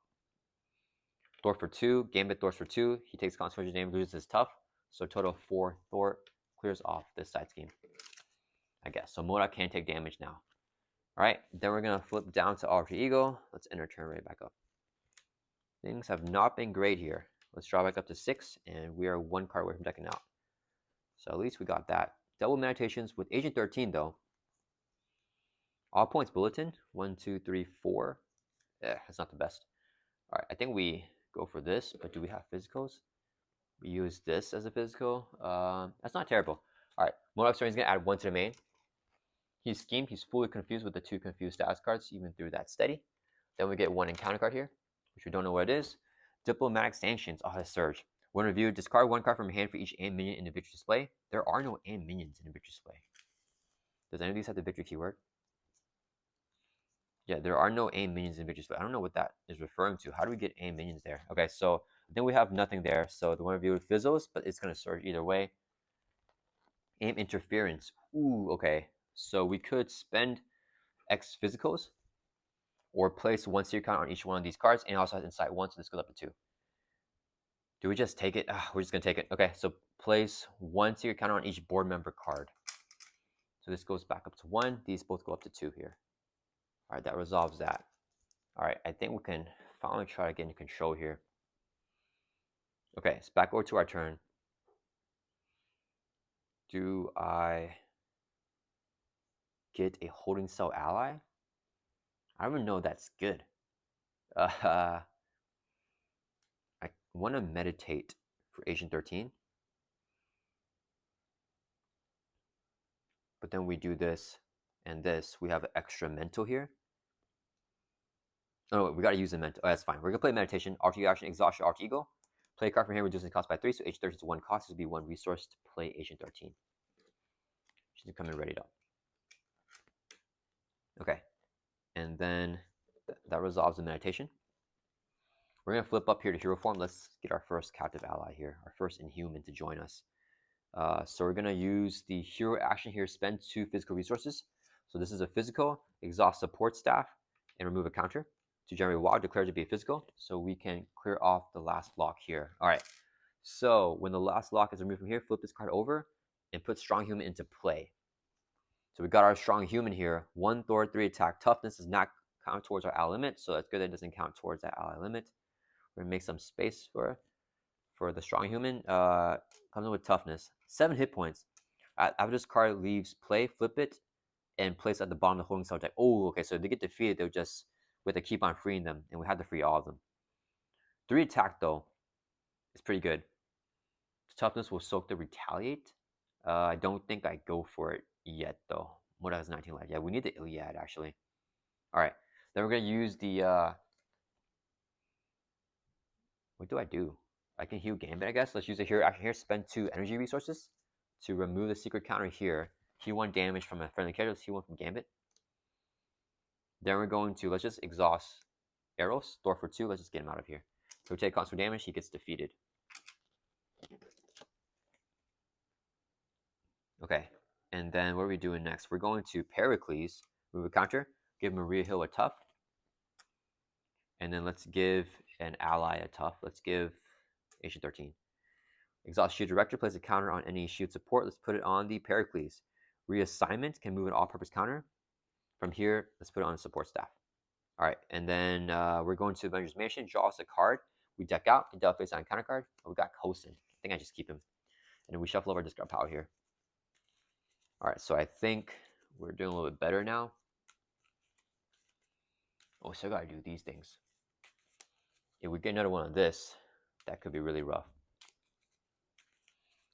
Thor for 2. Gambit Thor for 2. He takes consequential damage, loses his tough. So total 4 Thor clears off this side scheme, I guess. So M.O.D.O.K can take damage now. All right, then we're going to flip down to Alter Ego. Let's enter turn right back up. Things have not been great here. Let's draw back up to 6, and we are 1 card away from decking out. So at least we got that. Double Meditations with Agent 13, though. All points bulletin. 1, 2, 3, 4. That's not the best. All right, I think we go for this, but do we have physicals? We use this as a physical. That's not terrible. All right, M.O.D.O.K is going to add 1 to the main. He's schemed. He's fully confused with the 2 confused status cards, even through that steady. Then we get 1 encounter card here, which we don't know what it is. Diplomatic Sanctions. Oh, that's Surge. When reviewed, discard 1 card from your hand for each AIM minion in the victory display. There are no AIM minions in the victory display. Does any of these have the victory keyword? Yeah, there are no AIM minions in victory display. I don't know what that is referring to. How do we get AIM minions there? Okay, so then we have nothing there. So the one reviewed fizzles, but it's going to Surge either way. AIM Interference. Ooh, okay. So we could spend X physicals or place 1 secret count on each one of these cards, and it also has Insight 1, so this goes up to 2. Do we just take it? We're just going to take it. Okay, so place 1 secret count on each board member card. So this goes back up to 1. These both go up to 2 here. All right, that resolves that. All right, I think we can finally try to get into control here. Okay, so back over to our turn. Do I get a holding cell ally? I don't even know if that's good. I want to meditate for Agent 13. But then we do this and this. We have extra mental here. Oh, we got to use the mental. Oh, that's fine. We're going to play meditation. Alter Ego action, exhaust your alter ego. Play a card from here, reducing the cost by 3. So Agent 13 is 1 cost. This would be 1 resource to play Agent 13. She's coming ready up. Okay. And then that resolves the meditation. We're going to flip up here to hero form. Let's get our first captive ally here, our first inhuman to join us. So we're going to use the hero action here, spend 2 physical resources. So this is a physical, exhaust support staff, and remove a counter. To generate WoW, declare to be a physical, so we can clear off the last lock here. All right, so when the last lock is removed from here, flip this card over and put Strong Human into play. So we got our Strong Human here. 1 Thor, 3 attack. Toughness does not count towards our ally limit, so that's good that it doesn't count towards that ally limit. We're going to make some space for the Strong Human. Comes in with toughness. 7 hit points. After this card leaves play, flip it, and place at the bottom of the holding cell deck. Oh, okay, so if they get defeated, they'll just, we have to keep on freeing them, and we have to free all of them. 3 attack, though, is pretty good. Toughness will soak the retaliate. I don't think I go for it yet, though. What has 19 life? Yeah, we need the Iliad, actually. All right, then we're going to use the... what do I do? I can heal Gambit, I guess. Let's use it here. Actually, here, spend 2 energy resources to remove the secret counter here. Heal 1 damage from a friendly character. Let's heal 1 from Gambit. Then we're going to, let's just exhaust Eros. Thor for 2. Let's just get him out of here. So we take constant damage. He gets defeated. Okay. And then what are we doing next? We're going to Pericles. Move a counter. Give Maria Hill a tough. And then let's give an ally a tough. Let's give Agent 13. Exhaust Shield Director. Place a counter on any shield support. Let's put it on the Pericles. Reassignment can move an all-purpose counter. From here, let's put it on a support staff. All right, and then we're going to Avengers Mansion. Draw us a card. We deck out and deal face on counter card. Oh, we got Coulson. I think I just keep him. And then we shuffle over discard power here. All right, so I think we're doing a little bit better now. Oh, so I gotta do these things. If we get another one of this, that could be really rough.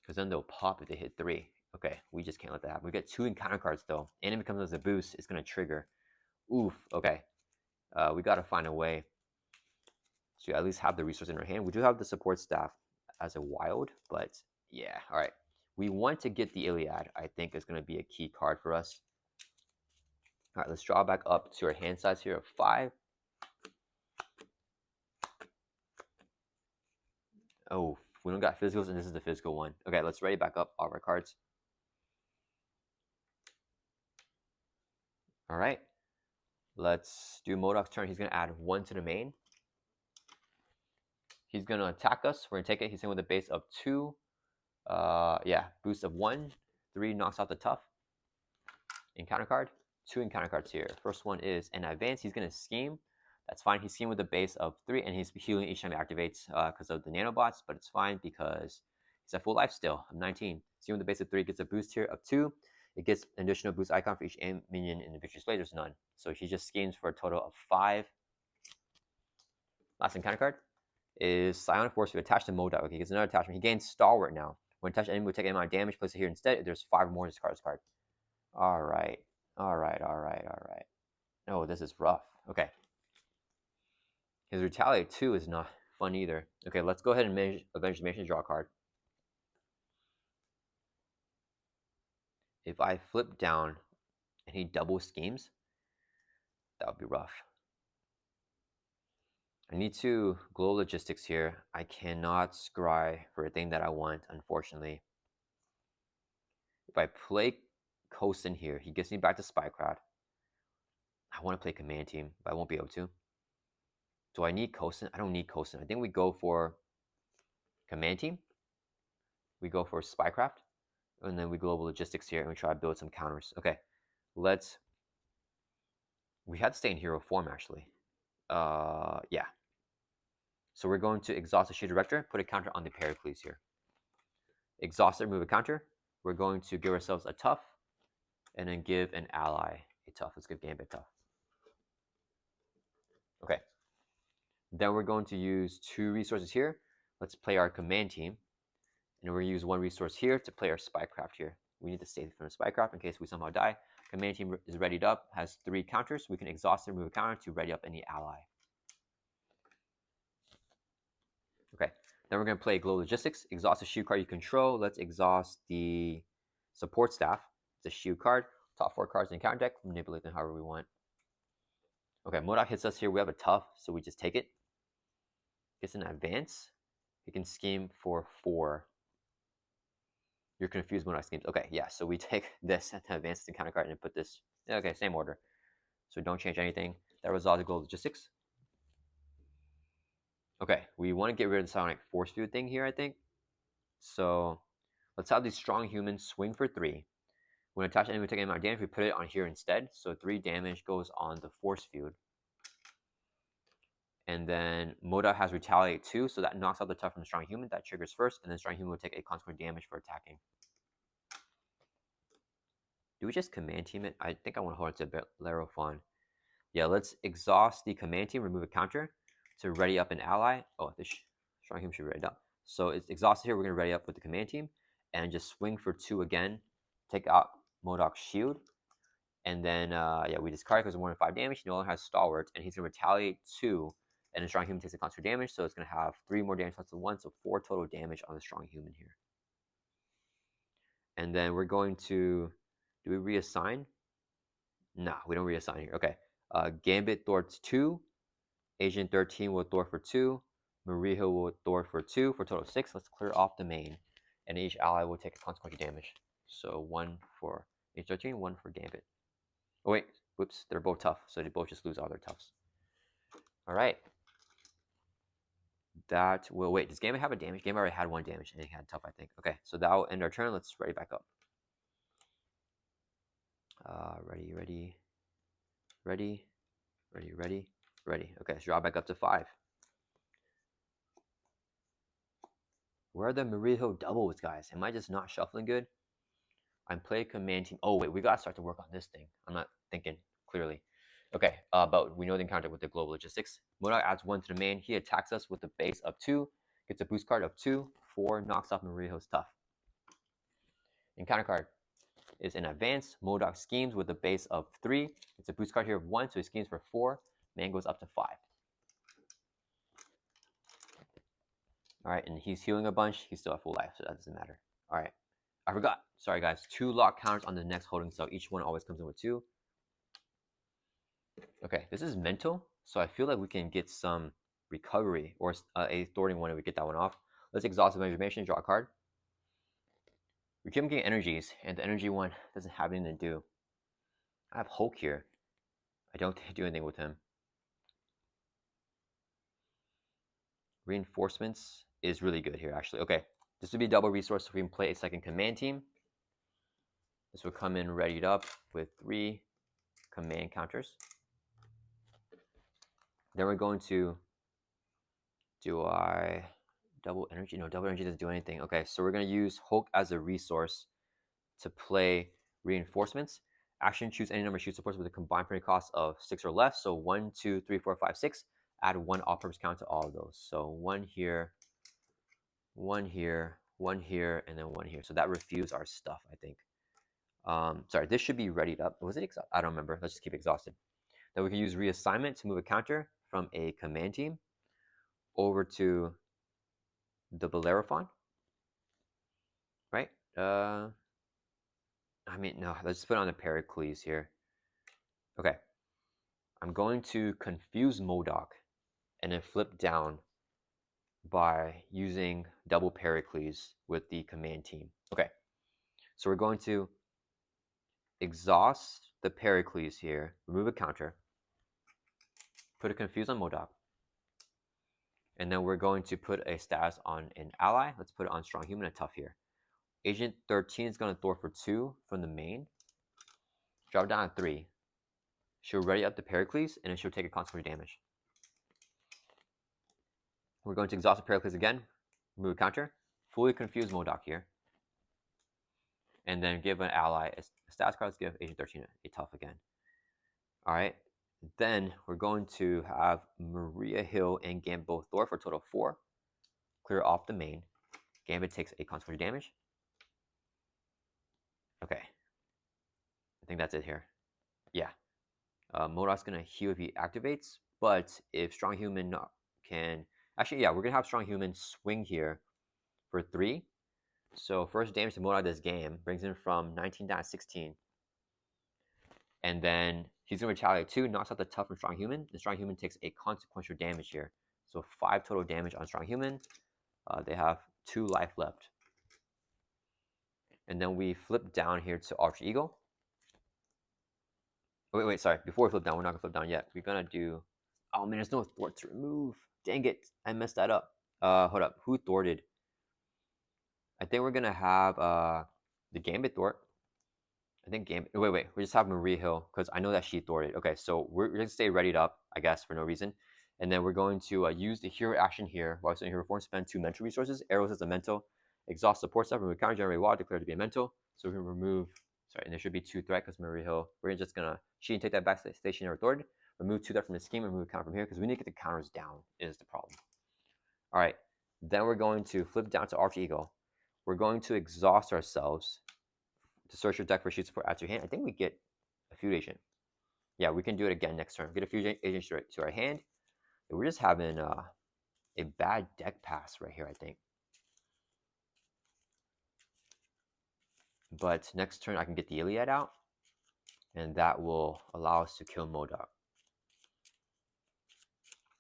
Because then they'll pop if they hit 3. Okay, we just can't let that happen. We get 2 encounter cards though. And if it comes as a boost, it's gonna trigger. Oof, okay. We gotta find a way to at least have the resource in our hand. We do have the support staff as a wild, but yeah, all right. We want to get the Iliad, I think is going to be a key card for us. All right, let's draw back up to our hand size here of 5. Oh, we don't got physicals, and this is the physical one. Okay, let's ready back up all of our cards. All right, let's do M.O.D.O.K's turn. He's going to add 1 to the main. He's going to attack us. We're going to take it. He's in with a base of 2. Yeah, boost of 1. 3 knocks out the tough. Encounter card. 2 encounter cards here. First one is an advance. He's going to scheme. That's fine. He's healing with a base of 3, and he's healing each time he activates because of the nanobots, but it's fine because he's at full life still. I'm 19. He's healing with a base of 3, gets a boost here of 2. It gets an additional boost icon for each minion in the victory display. There's none. So he just schemes for a total of 5. Last encounter card is Psionic Force Field attached to M.O.D.O.K. Okay, he gets another attachment. He gains Stalwart now. When touched enemy will take any amount of damage, place it here instead. If there's 5 or more, discard this card. Alright. Alright. Oh, this is rough. Okay. His Retaliate 2 is not fun either. Okay, let's go ahead and Avenge the Mansion, draw a card. If I flip down and he double schemes, that would be rough. I need to Global Logistics here. I cannot scry for a thing that I want, unfortunately. If I play Coast in here, he gets me back to Spycraft. I want to play Command Team, but I won't be able to. Do I need Coastin? I don't need Coastin. I think we go for Command Team. We go for Spycraft. And then we Global Logistics here and we try to build some counters. Okay, let's... We had to stay in hero form, actually. Yeah. So we're going to exhaust the Shield Director, put a counter on the Pericles here. Exhaust it, remove a counter. We're going to give ourselves a tough, and then give an ally a tough. Let's give Gambit tough. Okay. Then we're going to use 2 resources here. Let's play our Command Team. And we're going to use 1 resource here to play our Spycraft here. We need to save from Spycraft in case we somehow die. Command Team is readied up, has 3 counters. We can exhaust and remove a counter to ready up any ally. Okay, then we're going to play Global Logistics. Exhaust a shield card you control. Let's exhaust the Support Staff. It's a shield card. Top 4 cards in counter deck. Manipulate them however we want. Okay, M.O.D.O.K hits us here. We have a tough, so we just take it. Gets an advance. He can scheme for 4. You're confused M.O.D.O.K schemes. Okay, yeah, so we take this to advance the counter card and put this. Okay, same order. So don't change anything. That resolves the Global Logistics. Okay, we want to get rid of the Psionic Force Field thing here, I think. So let's have these strong humans swing for 3. When attached enemy take any amount of damage, we put it on here instead. So 3 damage goes on the Force Field. And then M.O.D.O.K has Retaliate 2, so that knocks out the tough from the strong human. That triggers first, and then strong human will take a consequent damage for attacking. Do we just Command Team it? I think I want to hold it to Bellerophon. Yeah, let's exhaust the Command Team, remove a counter to ready up an ally. Oh, this strong human should be ready up. So it's exhausted here. We're going to ready up with the Command Team and just swing for 2 again. Take out M.O.D.O.K's shield. And then, yeah, we discard because of more than 5 damage. He no longer has Stalwart, and he's going to Retaliate 2. And the strong human takes a constant damage, so it's going to have 3 more damage plus the 1, so 4 total damage on the strong human here. And then we're going to... Do we reassign? Nah, we don't reassign here. Okay. Gambit thwarts 2. Agent 13 will thwart for 2. Marijo will thwart for 2 for a total of 6. Let's clear off the main. And each ally will take a consequent damage. So 1 for Agent 13, 1 for Gambit. Oh wait, whoops, they're both tough, so they both just lose all their toughs. Alright. That will... Wait, does Gambit have a damage? Gambit already had 1 damage, and he had tough, I think. Okay, so that will end our turn. Let's ready back up. Ready. Okay, let's draw back up to 5. Where are the Marijo doubles, guys? Am I just not shuffling good? I'm playing Command Team. Oh, wait, we got to start to work on this thing. I'm not thinking clearly. Okay, but we know the encounter with the Global Logistics. M.O.D.O.K adds 1 to the main. He attacks us with the base of 2. Gets a boost card of 2. 4 knocks off Marijo's tough. Encounter card is an advance. M.O.D.O.K schemes with a base of 3. It's a boost card here of 1, so he schemes for 4. Man goes up to 5. Alright, and he's healing a bunch. He's still at full life, so that doesn't matter. Alright, I forgot. Sorry, guys. 2 lock counters on the next holding cell. Each one always comes in with 2. Okay, this is mental, so I feel like we can get some recovery or a thwarting one if we get that one off. Let's exhaust the information, draw a card. We keep getting energies, and the energy one doesn't have anything to do. I have Hulk here. I don't do anything with him. Reinforcements is really good here, actually. Okay, this would be double resource, so we can play a second Command Team. This would come in readied up with 3 command counters. Then we're going to, do I double energy? No, double energy doesn't do anything. Okay, so we're going to use Hulk as a resource to play reinforcements. Action, choose any number of shoot supports with a combined parry cost of 6 or less. So 1, 2, 3, 4, 5, 6. Add 1 all-purpose count to all of those. So 1 here, 1 here, 1 here, and then 1 here. So that refused our stuff, I think. Sorry, this should be readied up. Was it exhausted? I don't remember. Let's just keep exhausted. Then we can use reassignment to move a counter from a command team over to the Bellerophon, right? I mean, no, let's just put on the Pericles here. Okay. I'm going to confuse M.O.D.O.K and then flip down by using double Pericles with the command team. Okay. So we're going to exhaust the Pericles here, remove a counter, put a confuse on M.O.D.O.K, and then we're going to put a status on an ally. Let's put it on strong human and tough here. Agent 13 is going to thwart for 2 from the main. Drop down to 3. She'll ready up the Pericles, and then she'll take a consequence damage. We're going to exhaust the Pericles again, remove a counter, fully confuse M.O.D.O.K here, and then give an ally a status card. Let's give Agent 13 a tough again. All right. Then we're going to have Maria Hill and Gambit both thwart for a total of 4. Clear off the main. Gambit takes a consequence damage. Okay. I think that's it here. Yeah. M.O.D.O.K's going to heal if he activates, but if Strong Human can... Actually, yeah, we're going to have Strong Human swing here for 3. So first damage to M.O.D.O.K does Gam, brings him from 19 down to 16. And then he's going to retaliate 2, knocks out the tough and Strong Human. And Strong Human takes a consequential damage here. So 5 total damage on Strong Human. They have 2 life left. And then we flip down here to Ultra Eagle. Oh, wait, sorry. Before we flip down, we're not going to flip down yet. We're going to do... Oh, man, there's no thwart to remove. Dang it. I messed that up. Hold up. Who thwarted? I think we're going to have the Gambit thwart. I think Gambit... Wait. We just have Marie Hill because I know that she thwarted. Okay, so we're going to stay readied up, I guess, for no reason. And then we're going to use the hero action here. While it's in hero form, spend 2 mental resources. Arrows as a mental. Exhaust support stuff. Remove counter, generate wild, declare to be a mental. So we can remove... Sorry, and there should be 2 threat because Marie Hill. We're just going to... She can take that back to the stationary thwart. Remove 2 threat from the scheme. Remove counter from here because we need to get the counters down is the problem. All right. Then we're going to flip down to Arch Eagle. We're going to exhaust ourselves to search your deck for shoot support at your hand. I think we get a feud agent. Yeah, we can do it again next turn. Get a feud agent to our hand. We're just having a bad deck pass right here, I think. But next turn, I can get the Iliad out, and that will allow us to kill M.O.D.O.K.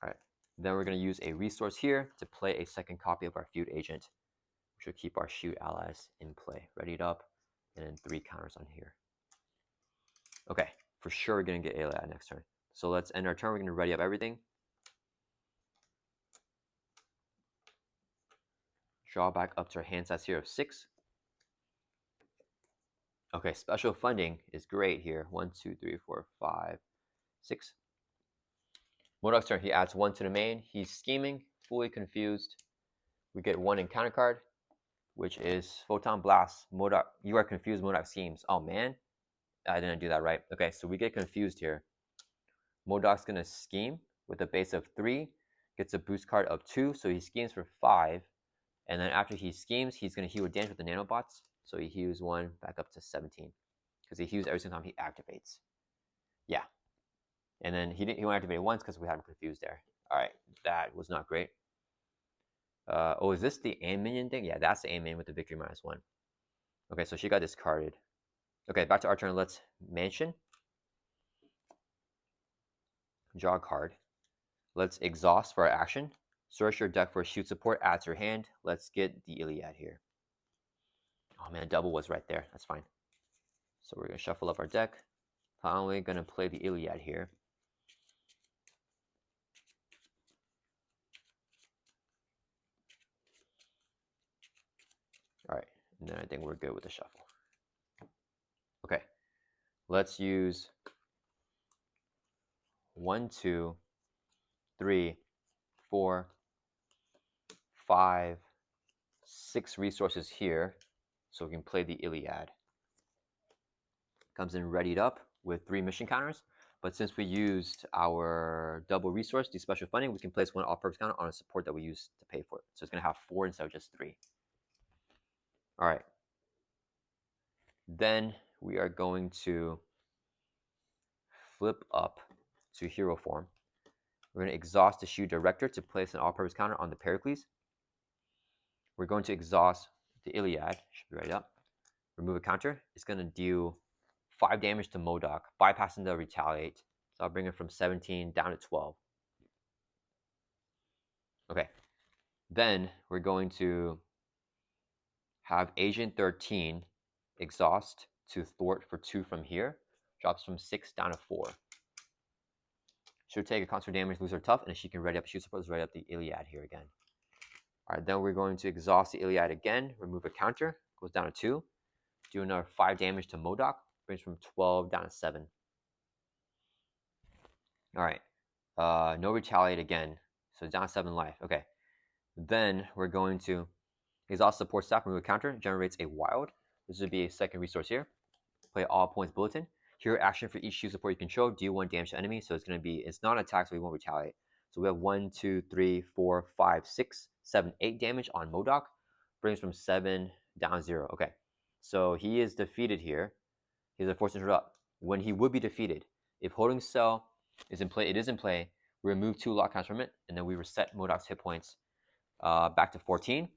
All right. Then we're going to use a resource here to play a second copy of our feud agent, which will keep our shoot allies in play. Readied up, and then 3 counters on here. Okay, for sure we're going to get Iliad next turn. So let's end our turn. We're going to ready up everything. Draw back up to our hand size here of 6. Okay, special funding is great here. 1, 2, 3, 4, 5, 6. M.O.D.O.K's turn. He adds 1 to the main. He's scheming, fully confused. We get 1 encounter card, which is Photon Blast. M.O.D.O.K, you are confused. M.O.D.O.K schemes. Oh man, I didn't do that right. Okay, so we get confused here. M.O.D.O.K's gonna scheme with a base of 3, gets a boost card of 2, so he schemes for 5. And then after he schemes, he's gonna heal with damage with the nanobots. So he heals 1 back up to 17. Because he heals every single time he activates. Yeah. And then he only activated once because we had him confused there. Alright, that was not great. Oh, is this the aim minion thing? Yeah, that's the aim minion with the victory -1. Okay, so she got discarded. Okay, back to our turn. Let's mansion. Draw a card. Let's exhaust for our action. Search your deck for shoot support. Add to your hand. Let's get the Iliad here. Oh man, double was right there. That's fine. So we're going to shuffle up our deck. Finally going to play the Iliad here. All right, and then I think we're good with the shuffle. Okay, let's use 1, 2, 3, 4, 5, 6 resources here, so we can play the Iliad. Comes in readied up with 3 mission counters, but since we used our double resource, the special funding, we can place one all-purpose counter on a support that we used to pay for it. So it's going to have 4 instead of just 3. All right. Then we are going to flip up to hero form. We're going to exhaust the Shield Director to place an all-purpose counter on the Pericles. We're going to exhaust the Iliad, should be right up. Remove a counter. It's going to deal 5 damage to M.O.D.O.K, bypassing the retaliate. So I'll bring it from 17 down to 12. Okay. Then we're going to have Agent 13 exhaust to thwart for 2 from here. Drops from 6 down to 4. She'll take a constant damage, lose her tough, and she can ready up. She supports ready up the Iliad here again. All right, then we're going to exhaust the Iliad again. Remove a counter, goes down to 2. Do another 5 damage to M.O.D.O.K, brings from 12 down to 7. All right, no retaliate again, so down 7 life. Okay, then we're going to exhaust support staff, remove a counter, generates a wild. This would be a second resource here. Play all points bulletin. Hero action for each shield support you control, deal 1 damage to enemy. So it's going to be, it's not an attack, so we won't retaliate. So we have 1, 2, 3, 4, 5, 6, 7, 8 damage on M.O.D.O.K. Brings from 7 down 0. Okay, so he is defeated here. He's a force to interrupt. When he would be defeated, if holding cell is in play, it is in play, we remove 2 lock counts from it, and then we reset M.O.D.O.K's hit points back to 14.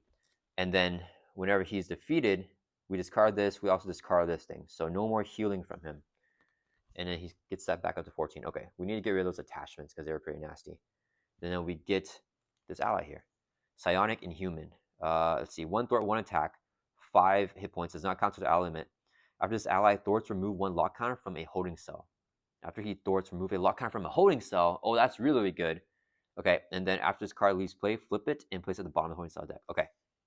And then whenever he's defeated, we discard this. We also discard this thing. So no more healing from him. And then he gets that back up to 14. Okay, we need to get rid of those attachments because they were pretty nasty. And then we get this ally here. Psionic Inhuman. Let's see, 1 thwart, 1 attack, 5 hit points. Does not count to the ally limit. After this ally thwarts, remove 1 lock counter from a holding cell. After he thwarts, remove a lock counter from a holding cell. Oh, that's really, really good. Okay, and then after this card leaves play, flip it and place it at the bottom of the holding cell deck. Okay.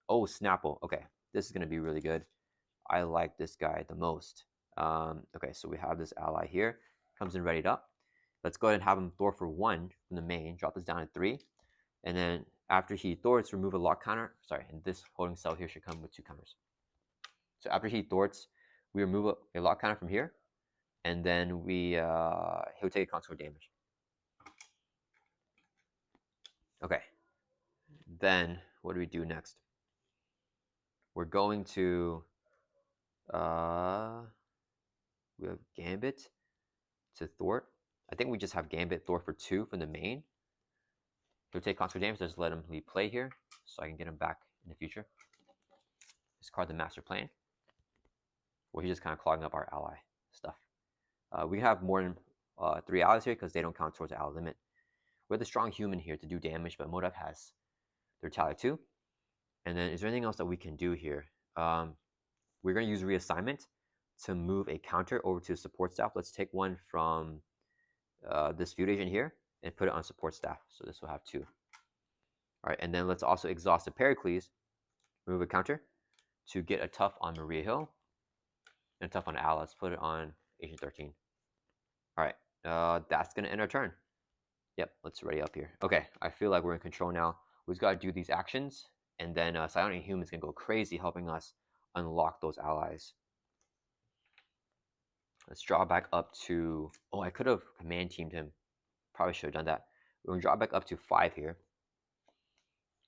Oh, Snapple. Okay, this is going to be really good. I like this guy the most. Okay, so we have this ally here. Comes in readied up. Let's go ahead and have him thwart for 1 from the main. Drop this down to 3. And then after he thwarts, remove a lock counter. Sorry, and this holding cell here should come with 2 counters. So after he thwarts, we remove a lock counter from here. And then he'll take a constant damage. Okay. Then what do we do next? We're going to we have Gambit to thwart. I think we just have Gambit thwart for 2 from the main. He'll take constant damage. Just let him leave play here, so I can get him back in the future. Discard the master plan. Well, he's just kind of clogging up our ally stuff. We have more than 3 allies here because they don't count towards the ally limit. We have the strong human here to do damage, but M.O.D.O.K has the retaliate too. And then is there anything else that we can do here? We're going to use reassignment to move a counter over to support staff. Let's take one from this field agent here and put it on support staff. So this will have 2. All right, and then let's also exhaust the Pericles, remove a counter to get a tough on Maria Hill and a tough on Al. Let's put it on Agent 13. All right, that's going to end our turn. Yep, let's ready up here. Okay, I feel like we're in control now. We've got to do these actions, and then Psionic Human is going to go crazy helping us unlock those allies. Let's draw back up to... Oh, I could have command teamed him. Probably should have done that. We're going to draw back up to 5 here.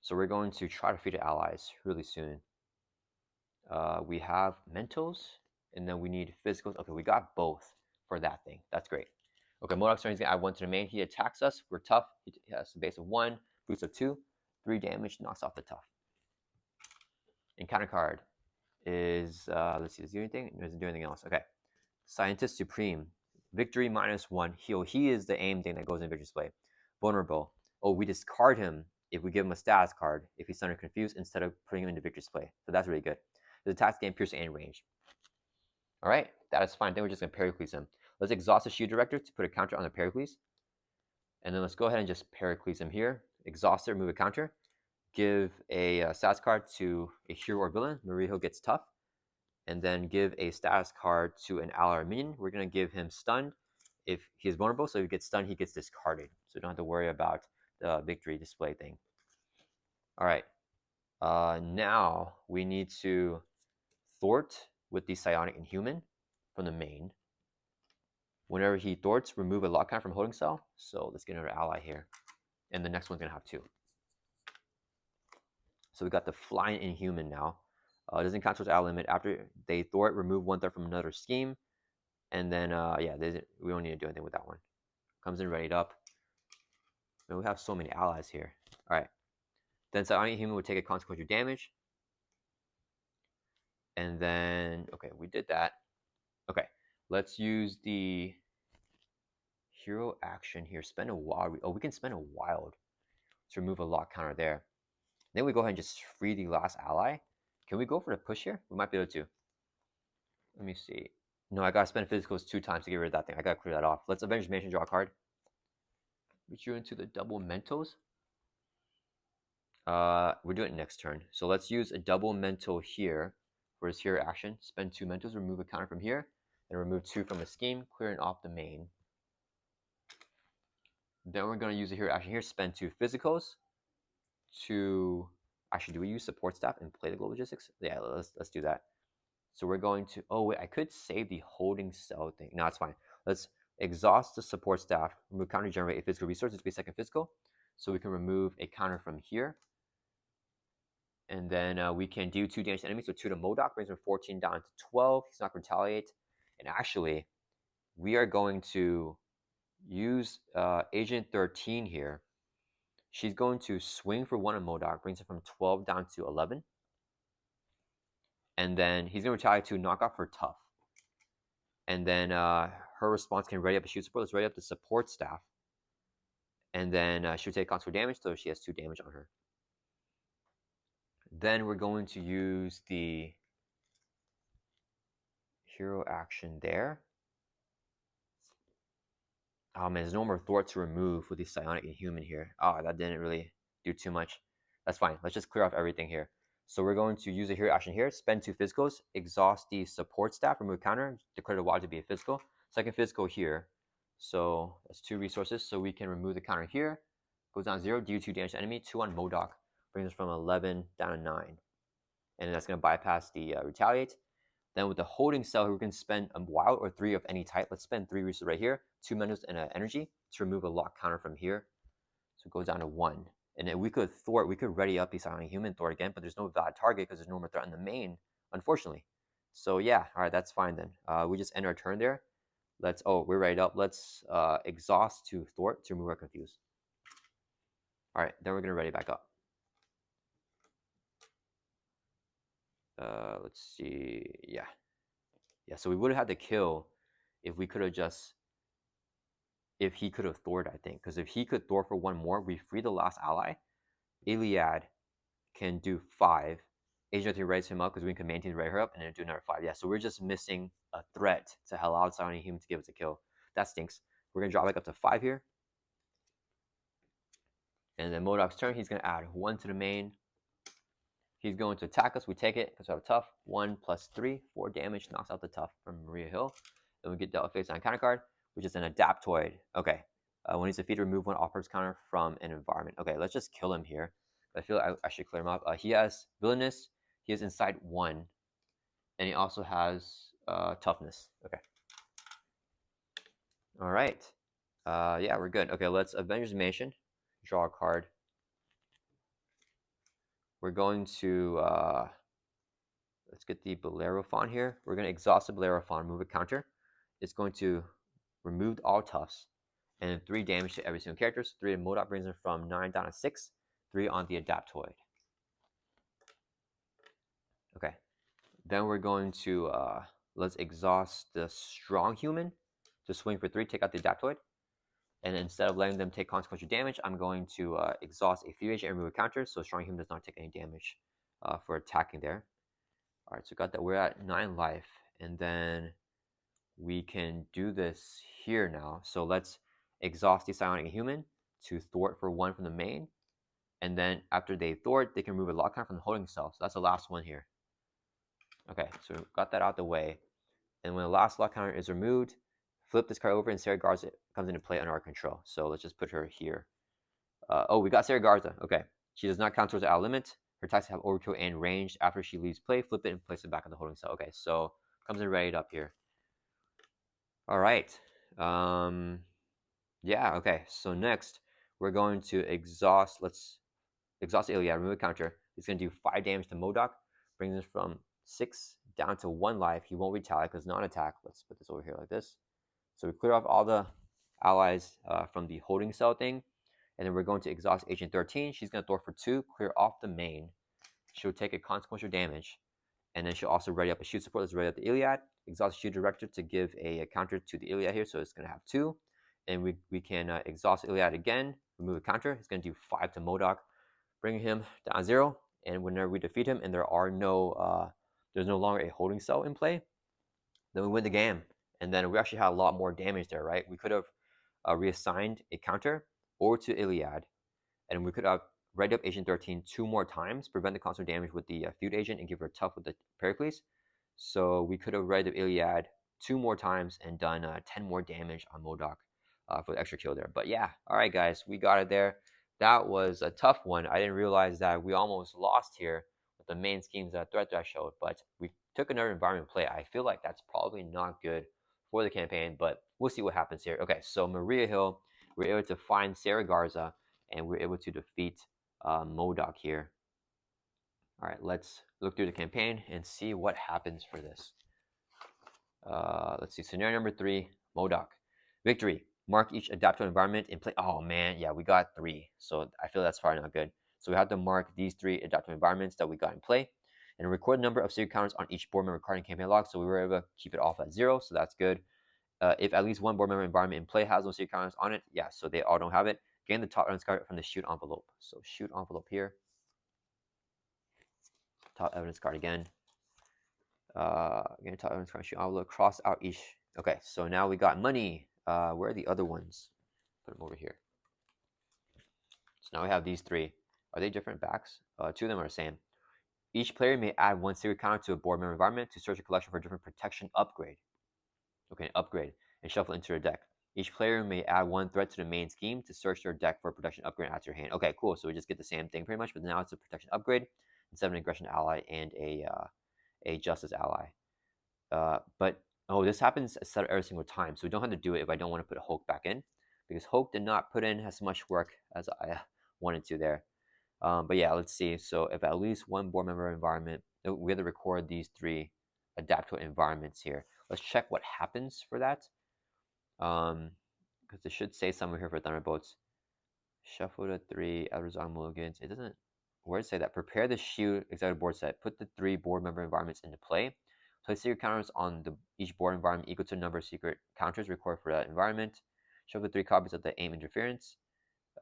So we're going to try to defeat the allies really soon. We have mentals, and then we need physicals. Okay, we got both for that thing. That's great. Okay, M.O.D.O.K's turn. He's going to add 1 to the main. He attacks us. We're tough. He has a base of 1, boost of 2, 3 damage, knocks off the tough. And counter card is, let's see, does it do anything? Does it do anything else? Okay. Scientist Supreme. Victory -1. He is the aim thing that goes in Victory Display. Vulnerable. Oh, we discard him if we give him a status card if he's under confused instead of putting him into Victory Display. So that's really good. His attacks gain piercing and range. All right, that is fine. Then we're just going to Pericles him. Let's exhaust the Shield Director to put a counter on the Pericles. And then let's go ahead and just Pericles him here. Exhaust it, remove a counter. Give a status card to a hero or villain. Maria Hill gets tough. And then give a status card to an ally or minion. We're going to give him stunned. If he's vulnerable, so if he gets stunned, he gets discarded. So you don't have to worry about victory display thing. All right. Now we need to thwart with the psionic inhuman from the main. Whenever he thwarts, remove a lock count from holding cell. So let's get another ally here. And the next one's going to have 2. So we got the flying inhuman now. It doesn't count towards ally limit. After they thwart, remove 1/3 from another scheme. And then, yeah, we don't need to do anything with that one. Comes in readied up. Man, we have so many allies here. All right. Then psionic inhuman would take a consequential damage. And then, okay, we did that. Okay, let's use the hero action here. Spend a wild. Oh, we can spend a wild to remove a lock counter there. Then we go ahead and just free the last ally. Can we go for the push here? We might be able to. Let me see. No, I gotta spend physicals 2 times to get rid of that thing. I gotta clear that off. Let's Avengers Mansion, draw a card. We drew into the double Mentos. We're doing it next turn. So let's use a double Mental here for his hero action. Spend 2 Mentos, remove a counter from here, and remove 2 from a scheme, clearing off the main. Then we're going to use a hero action here, spend 2 physicals to... Actually, do we use support staff and play the global logistics? Yeah, let's do that. So we're going to... Oh, wait, I could save the holding cell thing. No, it's fine. Let's exhaust the support staff, remove counter, generate a physical resource. It's be a second physical. So we can remove a counter from here. And then we can do 2 damage to enemies. So 2 to M.O.D.O.K, brings from 14 down to 12. He's not going to retaliate. And actually, we are going to use Agent 13 here. She's going to swing for 1 on M.O.D.O.K, brings it from 12 down to 11. And then he's going to retaliate to knock off her tough. And then her response can ready up a shoot support. Let's ready up the support staff. And then she'll take consequential damage, so she has 2 damage on her. Then we're going to use the hero action there. Oh man, there's no more thwart to remove with the psionic inhuman here. Oh, that didn't really do too much. That's fine. Let's just clear off everything here. So we're going to use a hero action here, spend 2 physicals, exhaust the support staff, remove counter, declare the wild to be a physical. Second physical here. So that's 2 resources. So we can remove the counter here. Goes down 0, do 2 damage to enemy, 2 on M.O.D.O.K, brings us from 11 down to 9. And that's going to bypass the retaliate. Then with the holding cell, we can spend a wild or 3 of any type. Let's spend 3 resources right here, 2 menus and an energy to remove a lock counter from here. So it goes down to 1. And then we could thwart, we could ready up the psionic human thwart again, but there's no valid target because there's no more threat in the main, unfortunately. So yeah, all right, that's fine then. We just end our turn there. Let's, oh, we're ready up. Let's exhaust to thwart to remove our confuse. All right, then we're gonna ready back up. Let's see, yeah. Yeah, so we would have had to kill if we could have just, if he could have thwarted, I think. Because if he could thwart for 1 more, we free the last ally. Iliad can do 5. Agent 3 raise him up because we can maintain to raise her up and then do another 5. Yeah, so we're just missing a threat to allow Psionic Human to give us a kill. That stinks. We're going to drop back up to 5 here. And then M.O.D.O.K's turn, he's going to add 1 to the main. He's going to attack us. We take it because we have a tough. 1 plus 3, 4 damage, knocks out the tough from Maria Hill. Then we get dealt a face on counter card, which is an Adaptoid. Okay. When he's defeated, remove 1 offers counter from an environment. Okay, let's just kill him here. I feel like I should clear him up. He has villainous. He has inside 1. And he also has toughness. Okay. All right. Yeah, we're good. Okay, let's Avengers Mansion. Draw a card. We're going to, let's get the Bellerophon here. We're going to exhaust the Bellerophon, move a counter. It's going to remove all toughs. And 3 damage to every single character. So 3 to M.O.D.O.K brings them from 9 down to 6. 3 on the Adaptoid. Okay. Then we're going to, let's exhaust the Strong Human to swing for 3, take out the Adaptoid. And instead of letting them take consequential damage, I'm going to exhaust a few agent and remove a counter, so Strong Human does not take any damage for attacking there. All right, so got that. We're at 9 life, and then we can do this here now. So let's exhaust the Psionic Human to thwart for 1 from the main, and then after they thwart, they can remove a lock counter from the holding cell. So that's the last one here. Okay, so got that out the way. And when the last lock counter is removed, flip this card over and Sarah Garza comes into play under our control. So let's just put her here. Oh, we got Sarah Garza. Okay. She does not count towards the out limit. Her attacks have overkill and range. After she leaves play, flip it and place it back in the holding cell. Okay, so comes in ready up here. All right. Yeah, okay. So next, we're going to exhaust. Let's exhaust Iliad, remove a counter. He's going to do 5 damage to M.O.D.O.K. Brings us from 6 down to 1 life. He won't retaliate because non-attack. Let's put this over here like this. So we clear off all the allies from the holding cell thing. And then we're going to exhaust Agent 13. She's going to throw for 2, clear off the main. She'll take a consequential damage. And then she'll also ready up a shoot support. Let's ready up the Iliad. Exhaust shoot director to give a counter to the Iliad here. So it's going to have 2. And we can exhaust Iliad again, remove a counter. It's going to do 5 to M.O.D.O.K, bringing him down 0. And whenever we defeat him and there's no longer a holding cell in play, then we win the game. And then we actually had a lot more damage there, right? We could have reassigned a counter or to Iliad, and we could have read up Agent 13 2 more times, prevent the constant damage with the feud agent, and give her tough with the Pericles. So we could have read up Iliad 2 more times and done 10 more damage on M.O.D.O.K for the extra kill there. But yeah, all right, guys, we got it there. That was a tough one. I didn't realize that we almost lost here with the main schemes that threat that I showed, but we took another environment play. I feel like that's probably not good for the campaign, but we'll see what happens here. Okay, so Maria Hill, we were able to find Sarah Garza, and we were able to defeat M.O.D.O.K here. All right, let's look through the campaign and see what happens for this. Let's see, scenario number 3, M.O.D.O.K. Victory. Mark each adaptable environment in play. Oh man, yeah, we got 3. So I feel that's probably not good. So we have to mark these 3 adaptable environments that we got in play and record the number of secret counters on each board member card in campaign log. So we were able to keep it off at 0. So that's good. If at least one board member environment in play has no secret counters on it, yeah, so they all don't have it. Gain the top evidence card from the shoot envelope. So shoot envelope here. Top evidence card again. Again, top evidence card, shoot envelope. Cross out each. Okay, so now we got money. Where are the other ones? Put them over here. So now we have these 3. Are they different backs? 2 of them are the same. Each player may add 1 secret counter to a board member environment to search a collection for a different protection upgrade. Okay, upgrade, and shuffle into their deck. Each player may add 1 threat to the main scheme to search their deck for a protection upgrade out to your hand. Okay, cool. So we just get the same thing pretty much, but now it's a protection upgrade instead of an aggression ally and a justice ally. But this happens a set every single time, so we don't have to do it if I don't want to put Hulk back in, because Hulk did not put in as much work as I wanted to there. But yeah, let's see. So if at least one board member environment, we have to record these 3 adaptable environments here. Let's check what happens for that. Because it should say somewhere here for Thunderbolts. Shuffle the 3 Elderzon Mulligans. It doesn't. Where does it say that? Prepare the shoot executive board set. Put the 3 board member environments into play. Place secret counters on each board environment equal to the number of secret counters recorded for that environment. Shuffle 3 copies of the aim interference.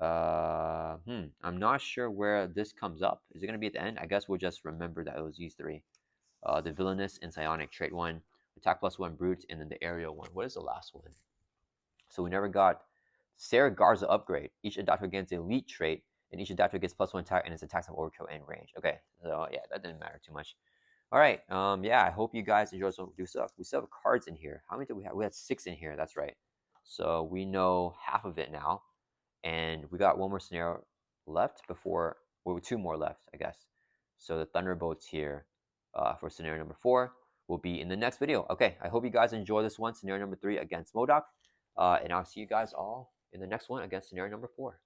I'm not sure where this comes up. Is it going to be at the end? I guess we'll just remember that it was these 3. The Villainous and Psionic trait 1, Attack +1 Brute, and then the Aerial one. What is the last one? So we never got Sarah Garza upgrade. Each adapter gains the elite trait, and each adapter gets +1 attack, and its attacks have overkill and range. Okay, so yeah, that didn't matter too much. All right, yeah, I hope you guys enjoyed some do stuff. We still have cards in here. How many did we have? We had 6 in here. That's right. So we know half of it now, and we got 1 more scenario left before, well, 2 more left, I guess. So the Thunderbolts here for scenario number 4 will be in the next video. Okay, I hope you guys enjoy this one, scenario number 3 against M.O.D.O.K. And I'll see you guys all in the next one against scenario number 4.